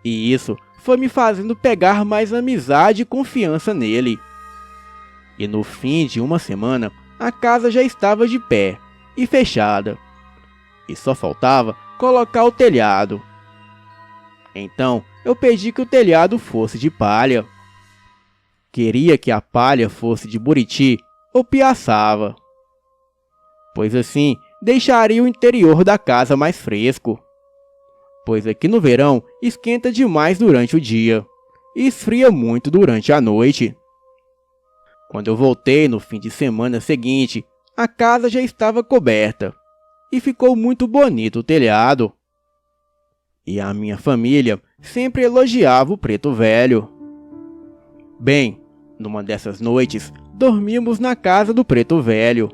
e isso foi me fazendo pegar mais amizade e confiança nele. E no fim de uma semana, a casa já estava de pé e fechada, e só faltava colocar o telhado. Então eu pedi que o telhado fosse de palha. Queria que a palha fosse de buriti ou piaçava, pois assim deixaria o interior da casa mais fresco, pois aqui no verão esquenta demais durante o dia e esfria muito durante a noite. Quando eu voltei no fim de semana seguinte, a casa já estava coberta e ficou muito bonito o telhado. E a minha família sempre elogiava o Preto Velho. Bem, numa dessas noites, dormimos na casa do Preto Velho.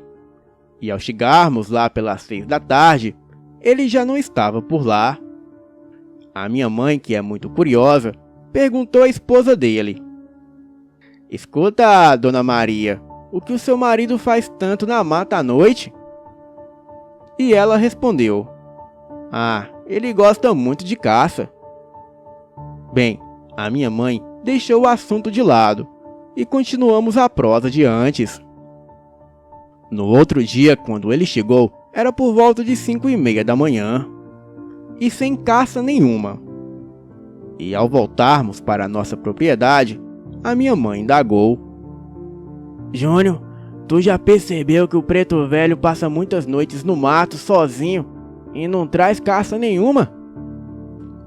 E ao chegarmos lá pelas 6 da tarde, ele já não estava por lá. A minha mãe, que é muito curiosa, perguntou à esposa dele: "Escuta, Dona Maria, o que o seu marido faz tanto na mata à noite?" E ela respondeu: "Ah, ele gosta muito de caça." Bem, a minha mãe deixou o assunto de lado e continuamos a prosa de antes. No outro dia, quando ele chegou, era por volta de 5:30 da manhã, e sem caça nenhuma. E ao voltarmos para a nossa propriedade, a minha mãe indagou: "Júnior, tu já percebeu que o Preto Velho passa muitas noites no mato sozinho e não traz caça nenhuma?"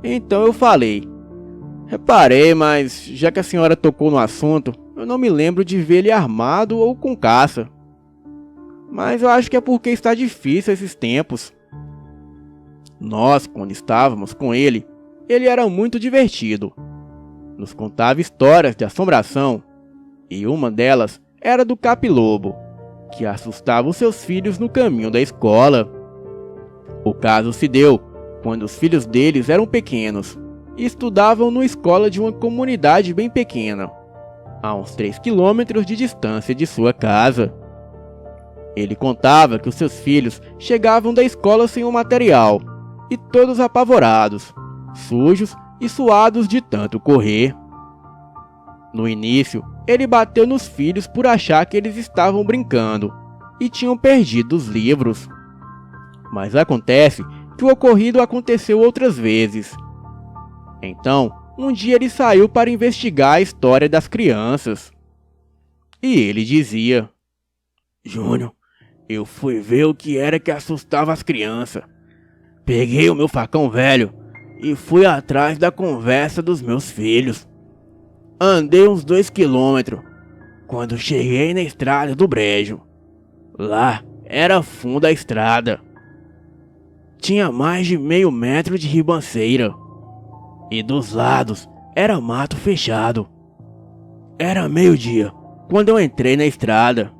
Então eu falei: "Reparei, mas já que a senhora tocou no assunto, eu não me lembro de ver ele armado ou com caça. Mas eu acho que é porque está difícil esses tempos." Nós, quando estávamos com ele era muito divertido. Nos contava histórias de assombração, e uma delas era do Capilobo, que assustava os seus filhos no caminho da escola. O caso se deu quando os filhos deles eram pequenos e estudavam numa escola de uma comunidade bem pequena, a uns 3 quilômetros de distância de sua casa. Ele contava que os seus filhos chegavam da escola sem o material, e todos apavorados, sujos e suados de tanto correr. No início, ele bateu nos filhos por achar que eles estavam brincando e tinham perdido os livros. Mas acontece que o ocorrido aconteceu outras vezes. Então, um dia ele saiu para investigar a história das crianças. E ele dizia: "Júnior, eu fui ver o que era que assustava as crianças. Peguei o meu facão velho e fui atrás da conversa dos meus filhos. Andei uns 2 quilômetros quando cheguei na estrada do brejo. Lá era fundo a estrada. Tinha mais de meio metro de ribanceira e dos lados era mato fechado. Era meio-dia quando eu entrei na estrada,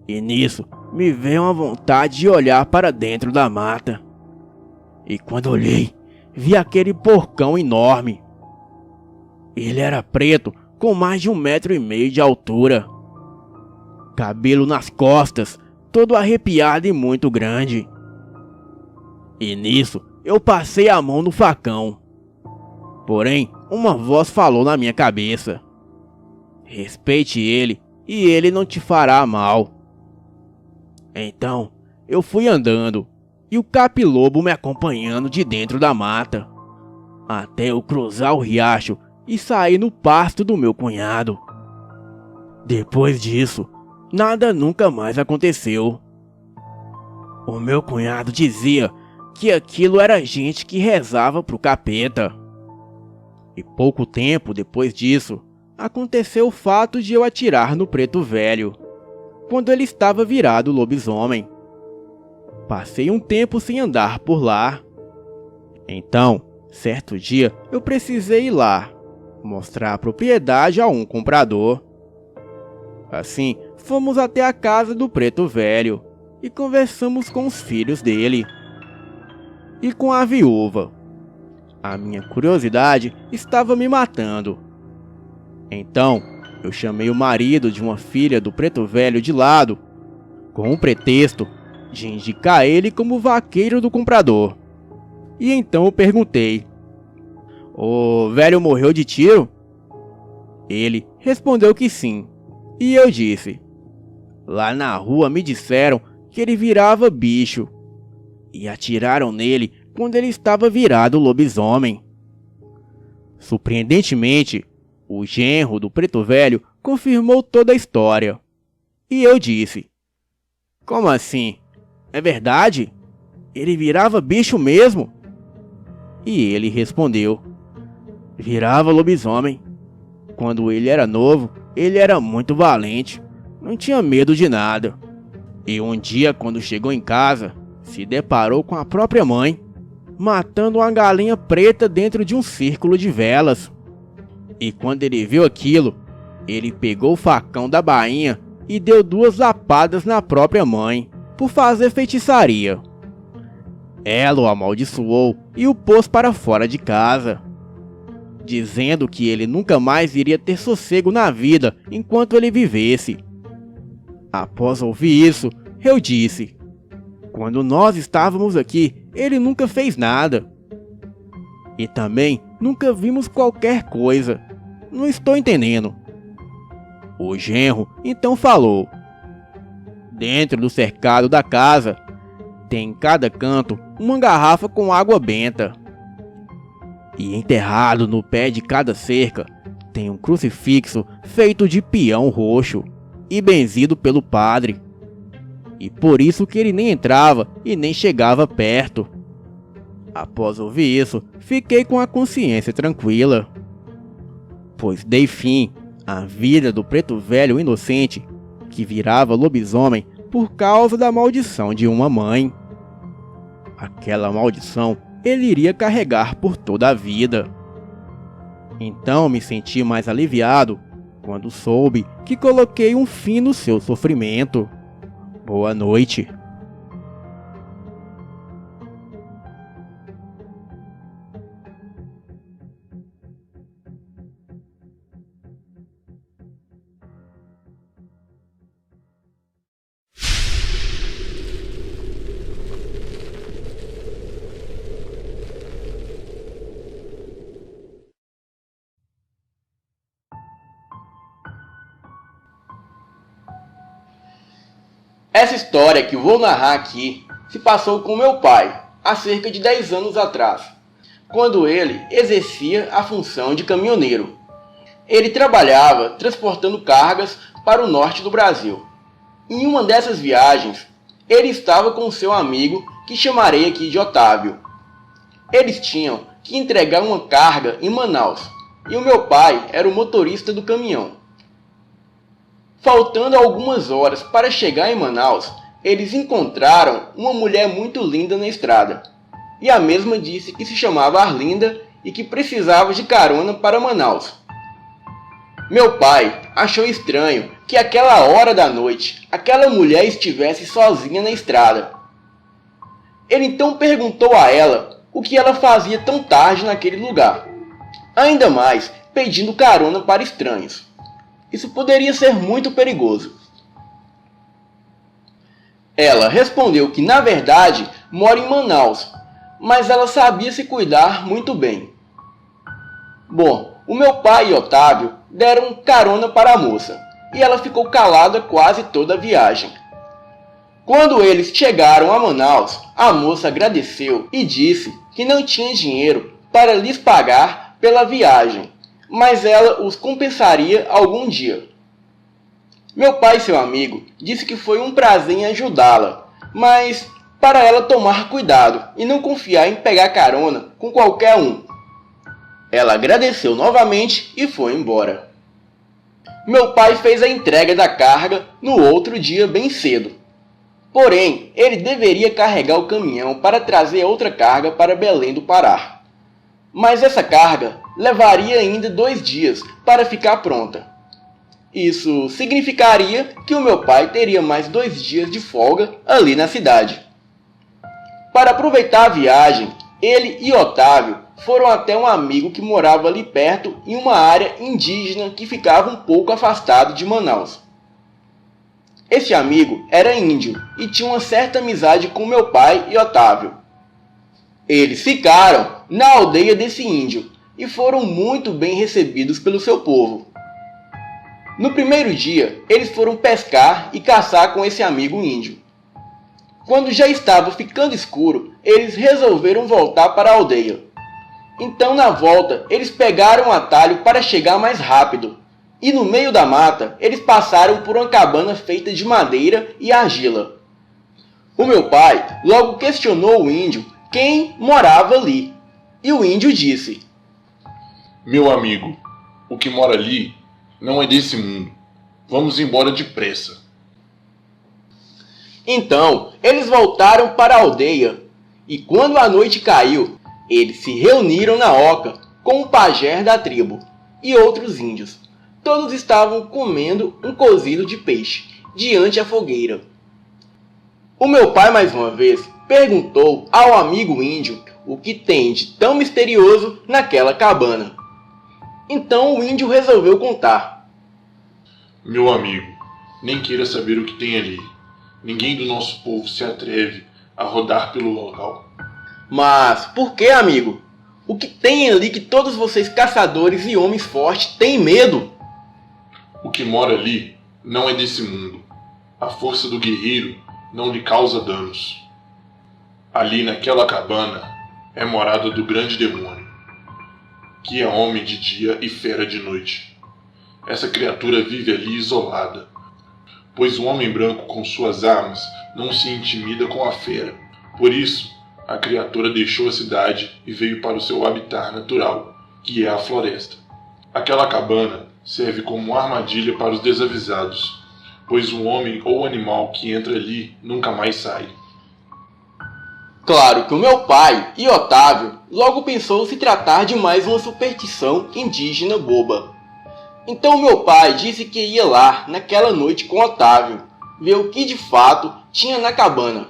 e nisso me veio uma vontade de olhar para dentro da mata. E quando olhei, vi aquele porcão enorme. Ele era preto, com mais de 1,5 metro de altura. Cabelo nas costas, todo arrepiado e muito grande. E nisso, eu passei a mão no facão. Porém, uma voz falou na minha cabeça: "Respeite ele, e ele não te fará mal." Então, eu fui andando, e o Capilobo me acompanhando de dentro da mata, até eu cruzar o riacho e sair no pasto do meu cunhado. Depois disso, nada nunca mais aconteceu. O meu cunhado dizia que aquilo era gente que rezava pro capeta. E pouco tempo depois disso, aconteceu o fato de eu atirar no Preto Velho, quando ele estava virado lobisomem. Passei um tempo sem andar por lá. Então, certo dia, eu precisei ir lá, mostrar a propriedade a um comprador. Assim, fomos até a casa do Preto Velho e conversamos com os filhos dele e com a viúva. A minha curiosidade estava me matando. Então, eu chamei o marido de uma filha do Preto Velho de lado, com o pretexto de indicar ele como vaqueiro do comprador. E então eu perguntei: "O velho morreu de tiro?" Ele respondeu que sim. E eu disse: "Lá na rua me disseram que ele virava bicho e atiraram nele quando ele estava virado lobisomem." Surpreendentemente, o genro do preto velho confirmou toda a história. E eu disse: "Como assim? É verdade? Ele virava bicho mesmo?" E ele respondeu: "Virava lobisomem. Quando ele era novo, ele era muito valente, não tinha medo de nada. E um dia, quando chegou em casa, se deparou com a própria mãe, matando uma galinha preta dentro de um círculo de velas. E quando ele viu aquilo, ele pegou o facão da bainha e deu 2 lapadas na própria mãe, por fazer feitiçaria. Ela o amaldiçoou e o pôs para fora de casa, dizendo que ele nunca mais iria ter sossego na vida enquanto ele vivesse." Após ouvir isso, eu disse: "Quando nós estávamos aqui, ele nunca fez nada. E também nunca vimos qualquer coisa. Não estou entendendo." O genro então falou: "Dentro do cercado da casa, tem em cada canto uma garrafa com água benta. E enterrado no pé de cada cerca, tem um crucifixo feito de peão roxo e benzido pelo padre. E por isso que ele nem entrava e nem chegava perto." Após ouvir isso, fiquei com a consciência tranquila, pois dei fim à vida do preto velho inocente que virava lobisomem por causa da maldição de uma mãe. Aquela maldição ele iria carregar por toda a vida. Então me senti mais aliviado quando soube que coloquei um fim no seu sofrimento. Boa noite." Essa história que vou narrar aqui se passou com meu pai há cerca de 10 anos atrás, quando ele exercia a função de caminhoneiro. Ele trabalhava transportando cargas para o norte do Brasil. Em uma dessas viagens, ele estava com seu amigo, que chamarei aqui de Otávio. Eles tinham que entregar uma carga em Manaus, e o meu pai era o motorista do caminhão. Faltando algumas horas para chegar em Manaus, eles encontraram uma mulher muito linda na estrada. E a mesma disse que se chamava Arlinda e que precisava de carona para Manaus. Meu pai achou estranho que àquela hora da noite, aquela mulher estivesse sozinha na estrada. Ele então perguntou a ela o que ela fazia tão tarde naquele lugar, ainda mais pedindo carona para estranhos. Isso poderia ser muito perigoso. Ela respondeu que na verdade mora em Manaus, mas ela sabia se cuidar muito bem. Bom, o meu pai e Otávio deram carona para a moça, e ela ficou calada quase toda a viagem. Quando eles chegaram a Manaus, a moça agradeceu e disse que não tinha dinheiro para lhes pagar pela viagem, mas ela os compensaria algum dia. Meu pai e seu amigo disse que foi um prazer em ajudá-la, mas para ela tomar cuidado e não confiar em pegar carona com qualquer um. Ela agradeceu novamente e foi embora. Meu pai fez a entrega da carga no outro dia bem cedo. Porém, ele deveria carregar o caminhão para trazer outra carga para Belém do Pará. Mas essa carga levaria ainda 2 dias para ficar pronta. Isso significaria que o meu pai teria mais 2 dias de folga ali na cidade. Para aproveitar a viagem, ele e Otávio foram até um amigo que morava ali perto em uma área indígena que ficava um pouco afastado de Manaus. Esse amigo era índio e tinha uma certa amizade com meu pai e Otávio. Eles ficaram na aldeia desse índio e foram muito bem recebidos pelo seu povo. No primeiro dia, eles foram pescar e caçar com esse amigo índio. Quando já estava ficando escuro, eles resolveram voltar para a aldeia. Então, na volta, eles pegaram um atalho para chegar mais rápido. E no meio da mata, eles passaram por uma cabana feita de madeira e argila. O meu pai logo questionou o índio quem morava ali. E o índio disse: Meu amigo, o que mora ali não é desse mundo. Vamos embora depressa. Então, eles voltaram para a aldeia. E quando a noite caiu, eles se reuniram na oca com o pajé da tribo e outros índios. Todos estavam comendo um cozido de peixe diante da fogueira. O meu pai, mais uma vez, perguntou ao amigo índio o que tem de tão misterioso naquela cabana. Então o índio resolveu contar. Meu amigo, nem queira saber o que tem ali. Ninguém do nosso povo se atreve a rodar pelo local. Mas por que, amigo? O que tem ali que todos vocês caçadores e homens fortes têm medo? O que mora ali não é desse mundo. A força do guerreiro não lhe causa danos. Ali naquela cabana é morada do grande demônio, que é homem de dia e fera de noite. Essa criatura vive ali isolada, pois o homem branco com suas armas não se intimida com a fera. Por isso, a criatura deixou a cidade e veio para o seu habitat natural, que é a floresta. Aquela cabana serve como armadilha para os desavisados, pois o homem ou animal que entra ali nunca mais sai. Claro que o meu pai e Otávio logo pensou se tratar de mais uma superstição indígena boba. Então meu pai disse que ia lá naquela noite com Otávio, ver o que de fato tinha na cabana.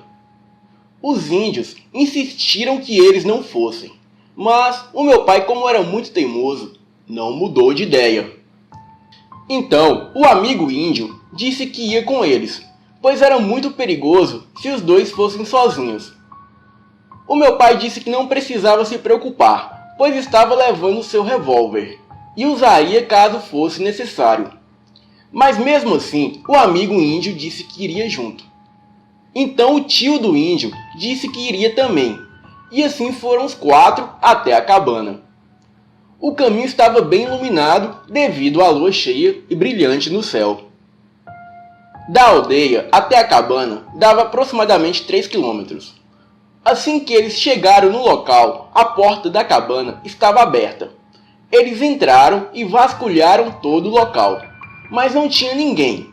Os índios insistiram que eles não fossem, mas o meu pai, como era muito teimoso, não mudou de ideia. Então o amigo índio disse que ia com eles, pois era muito perigoso se os dois fossem sozinhos. O meu pai disse que não precisava se preocupar, pois estava levando seu revólver e usaria caso fosse necessário. Mas mesmo assim, o amigo índio disse que iria junto. Então o tio do índio disse que iria também, e assim foram os 4 até a cabana. O caminho estava bem iluminado devido à lua cheia e brilhante no céu. Da aldeia até a cabana dava aproximadamente 3 quilômetros. Assim que eles chegaram no local, a porta da cabana estava aberta. Eles entraram e vasculharam todo o local, mas não tinha ninguém.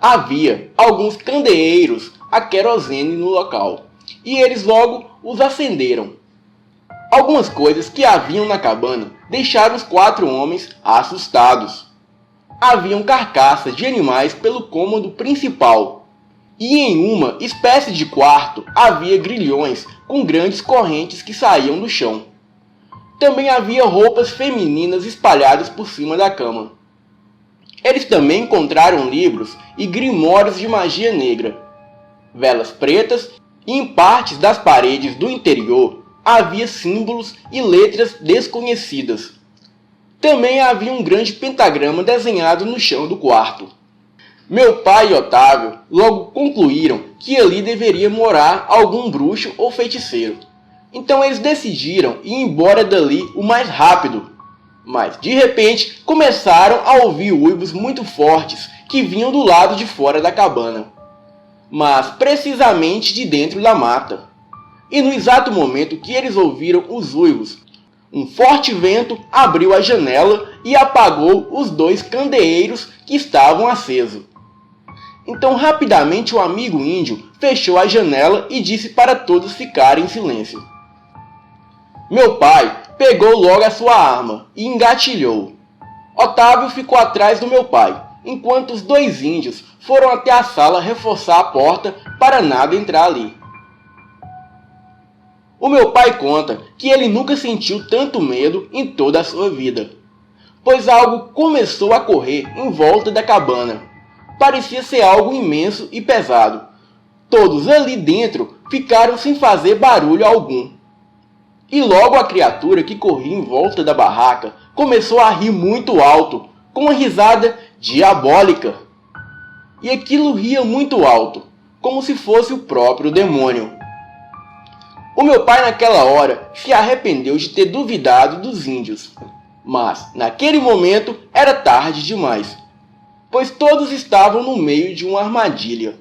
Havia alguns candeeiros a querosene no local, e eles logo os acenderam. Algumas coisas que haviam na cabana deixaram os 4 homens assustados. Haviam carcaças de animais pelo cômodo principal, e em uma espécie de quarto havia grilhões com grandes correntes que saíam do chão. Também havia roupas femininas espalhadas por cima da cama. Eles também encontraram livros e grimórios de magia negra, velas pretas, e em partes das paredes do interior havia símbolos e letras desconhecidas. Também havia um grande pentagrama desenhado no chão do quarto. Meu pai e Otávio logo concluíram que ali deveria morar algum bruxo ou feiticeiro. Então eles decidiram ir embora dali o mais rápido. Mas de repente começaram a ouvir uivos muito fortes que vinham do lado de fora da cabana, mas precisamente de dentro da mata. E no exato momento que eles ouviram os uivos, um forte vento abriu a janela e apagou os 2 candeeiros que estavam acesos. Então rapidamente o amigo índio fechou a janela e disse para todos ficarem em silêncio. Meu pai pegou logo a sua arma e engatilhou. Otávio ficou atrás do meu pai, enquanto os 2 índios foram até a sala reforçar a porta para nada entrar ali. O meu pai conta que ele nunca sentiu tanto medo em toda a sua vida, pois algo começou a correr em volta da cabana. parecia ser algo imenso e pesado. Todos ali dentro ficaram sem fazer barulho algum. E logo a criatura que corria em volta da barraca começou a rir muito alto, com uma risada diabólica. E aquilo ria muito alto, como se fosse o próprio demônio. O meu pai naquela hora se arrependeu de ter duvidado dos índios. Mas, naquele momento, era tarde demais, pois todos estavam no meio de uma armadilha.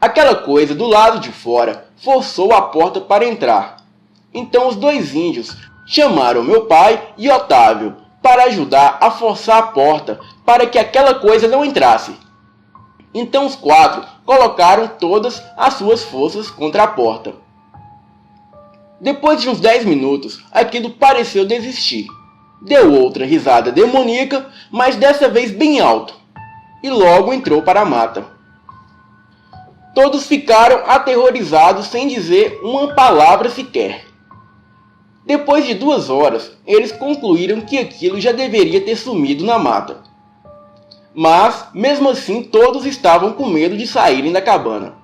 Aquela coisa do lado de fora forçou a porta para entrar. Então os dois índios chamaram meu pai e Otávio para ajudar a forçar a porta para que aquela coisa não entrasse. Então os quatro colocaram todas as suas forças contra a porta. Depois de uns 10 minutos, aquilo pareceu desistir. Deu outra risada demoníaca, mas dessa vez bem alto, e logo entrou para a mata. Todos ficaram aterrorizados sem dizer uma palavra sequer. Depois de 2 horas, eles concluíram que aquilo já deveria ter sumido na mata. Mas, mesmo assim, todos estavam com medo de saírem da cabana.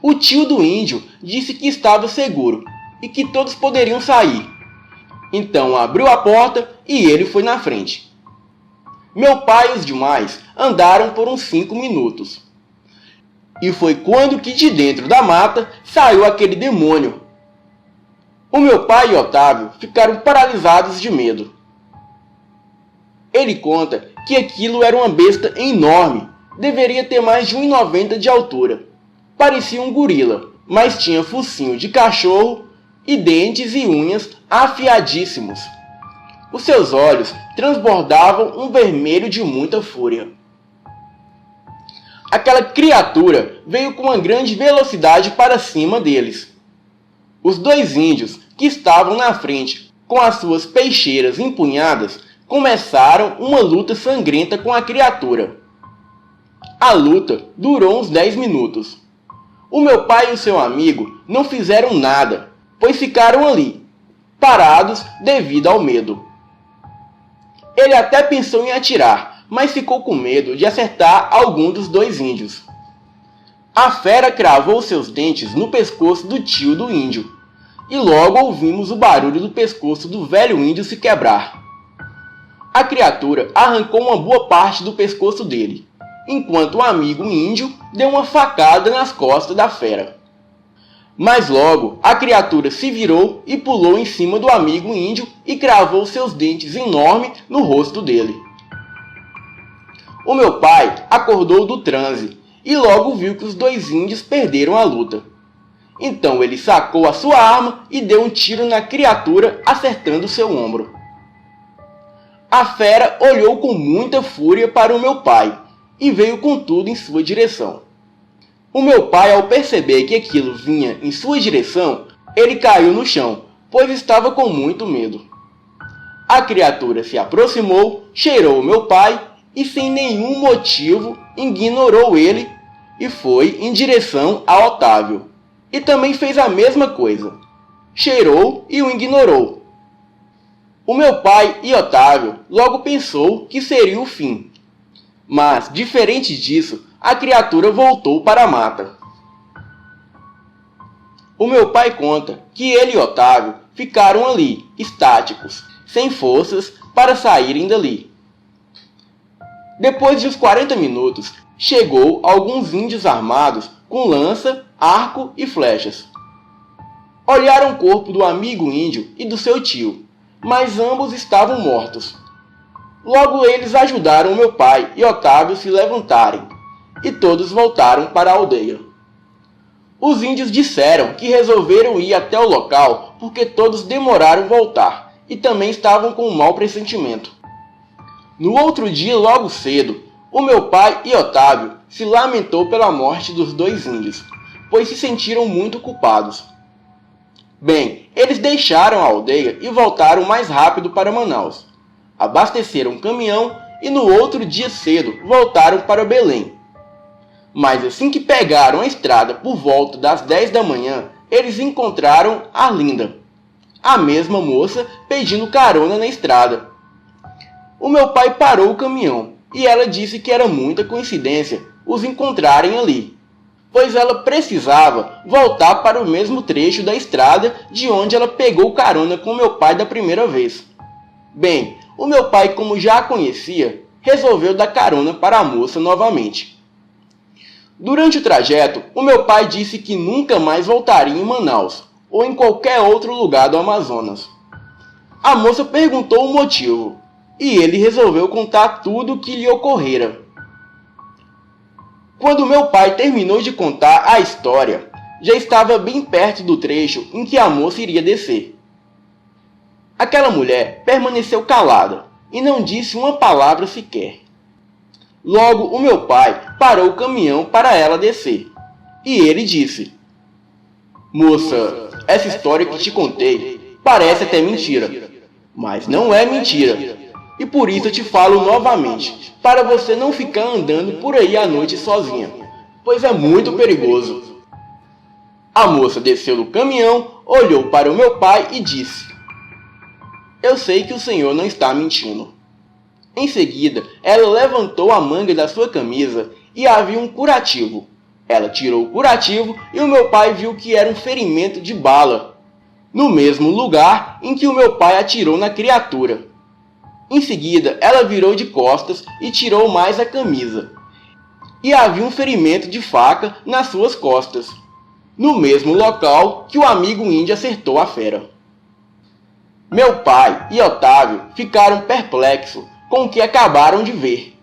O tio do índio disse que estava seguro e que todos poderiam sair. Então abriu a porta e ele foi na frente. Meu pai e os demais andaram por uns 5 minutos. E foi quando que de dentro da mata saiu aquele demônio. O meu pai e Otávio ficaram paralisados de medo. Ele conta que aquilo era uma besta enorme, deveria ter mais de 1,90 m de altura. Parecia um gorila, mas tinha focinho de cachorro e dentes e unhas afiadíssimos. Os seus olhos transbordavam um vermelho de muita fúria. Aquela criatura veio com uma grande velocidade para cima deles. Os dois índios, que estavam na frente com as suas peixeiras empunhadas, começaram uma luta sangrenta com a criatura. A luta durou uns 10 minutos. O meu pai e o seu amigo não fizeram nada, pois ficaram ali, parados devido ao medo. Ele até pensou em atirar, mas ficou com medo de acertar algum dos dois índios. A fera cravou seus dentes no pescoço do tio do índio, e logo ouvimos o barulho do pescoço do velho índio se quebrar. A criatura arrancou uma boa parte do pescoço dele, enquanto o amigo índio deu uma facada nas costas da fera. Mas logo a criatura se virou e pulou em cima do amigo índio e cravou seus dentes enormes no rosto dele. O meu pai acordou do transe e logo viu que os dois índios perderam a luta. Então ele sacou a sua arma e deu um tiro na criatura, acertando seu ombro. A fera olhou com muita fúria para o meu pai e veio com tudo em sua direção. O meu pai, ao perceber que aquilo vinha em sua direção, ele caiu no chão, pois estava com muito medo. A criatura se aproximou, cheirou o meu pai e, sem nenhum motivo, ignorou ele e foi em direção a Otávio. E também fez a mesma coisa. Cheirou e o ignorou. O meu pai e Otávio logo pensou que seria o fim. Mas, diferente disso, a criatura voltou para a mata. O meu pai conta que ele e Otávio ficaram ali, estáticos, sem forças para saírem dali. Depois de uns 40 minutos, chegou alguns índios armados com lança, arco e flechas. Olharam o corpo do amigo índio e do seu tio, mas ambos estavam mortos. Logo eles ajudaram meu pai e Otávio se levantarem, e todos voltaram para a aldeia. Os índios disseram que resolveram ir até o local porque todos demoraram voltar e também estavam com um mau pressentimento. No outro dia, logo cedo, o meu pai e Otávio se lamentou pela morte dos dois índios, pois se sentiram muito culpados. Bem, eles deixaram a aldeia e voltaram mais rápido para Manaus. Abasteceram um caminhão e no outro dia cedo voltaram para Belém. Mas assim que pegaram a estrada por volta das 10 da manhã, eles encontraram Arlinda, a mesma moça pedindo carona na estrada. O meu pai parou o caminhão e ela disse que era muita coincidência os encontrarem ali, pois ela precisava voltar para o mesmo trecho da estrada de onde ela pegou carona com meu pai da primeira vez. Bem, o meu pai, como já a conhecia, resolveu dar carona para a moça novamente. Durante o trajeto, o meu pai disse que nunca mais voltaria em Manaus ou em qualquer outro lugar do Amazonas. A moça perguntou o motivo, e ele resolveu contar tudo o que lhe ocorrera. Quando meu pai terminou de contar a história, já estava bem perto do trecho em que a moça iria descer. Aquela mulher permaneceu calada e não disse uma palavra sequer. Logo, o meu pai parou o caminhão para ela descer, e ele disse: "Moça, essa história que te contei parece até mentira, mas não é mentira, e por isso eu te falo novamente, para você não ficar andando por aí à noite sozinha, pois é muito perigoso." A moça desceu do caminhão, olhou para o meu pai e disse: "Eu sei que o senhor não está mentindo." Em seguida, ela levantou a manga da sua camisa e havia um curativo. Ela tirou o curativo e o meu pai viu que era um ferimento de bala, no mesmo lugar em que o meu pai atirou na criatura. Em seguida, ela virou de costas e tirou mais a camisa. E havia um ferimento de faca nas suas costas, no mesmo local que o amigo índio acertou a fera. Meu pai e Otávio ficaram perplexos com o que acabaram de ver,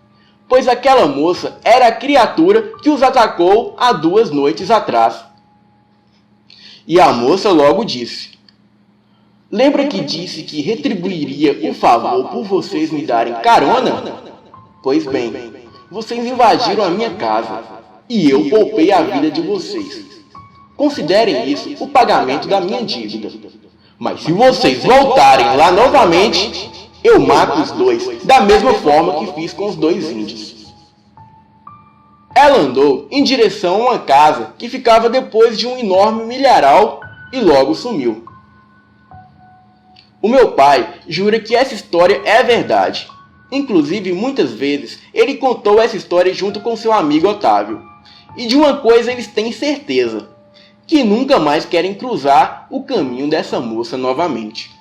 pois aquela moça era a criatura que os atacou há 2 noites atrás. E a moça logo disse: "Lembra que disse que retribuiria o favor por vocês me darem carona? Pois bem, vocês invadiram a minha casa e eu poupei a vida de vocês. Considerem isso o pagamento da minha dívida. Mas se vocês voltarem lá novamente, eu mato os dois, da mesma forma que fiz com os 2 índios." Ela andou em direção a uma casa que ficava depois de um enorme milharal e logo sumiu. O meu pai jura que essa história é verdade. Inclusive, muitas vezes, ele contou essa história junto com seu amigo Otávio. E de uma coisa eles têm certeza: que nunca mais querem cruzar o caminho dessa moça novamente.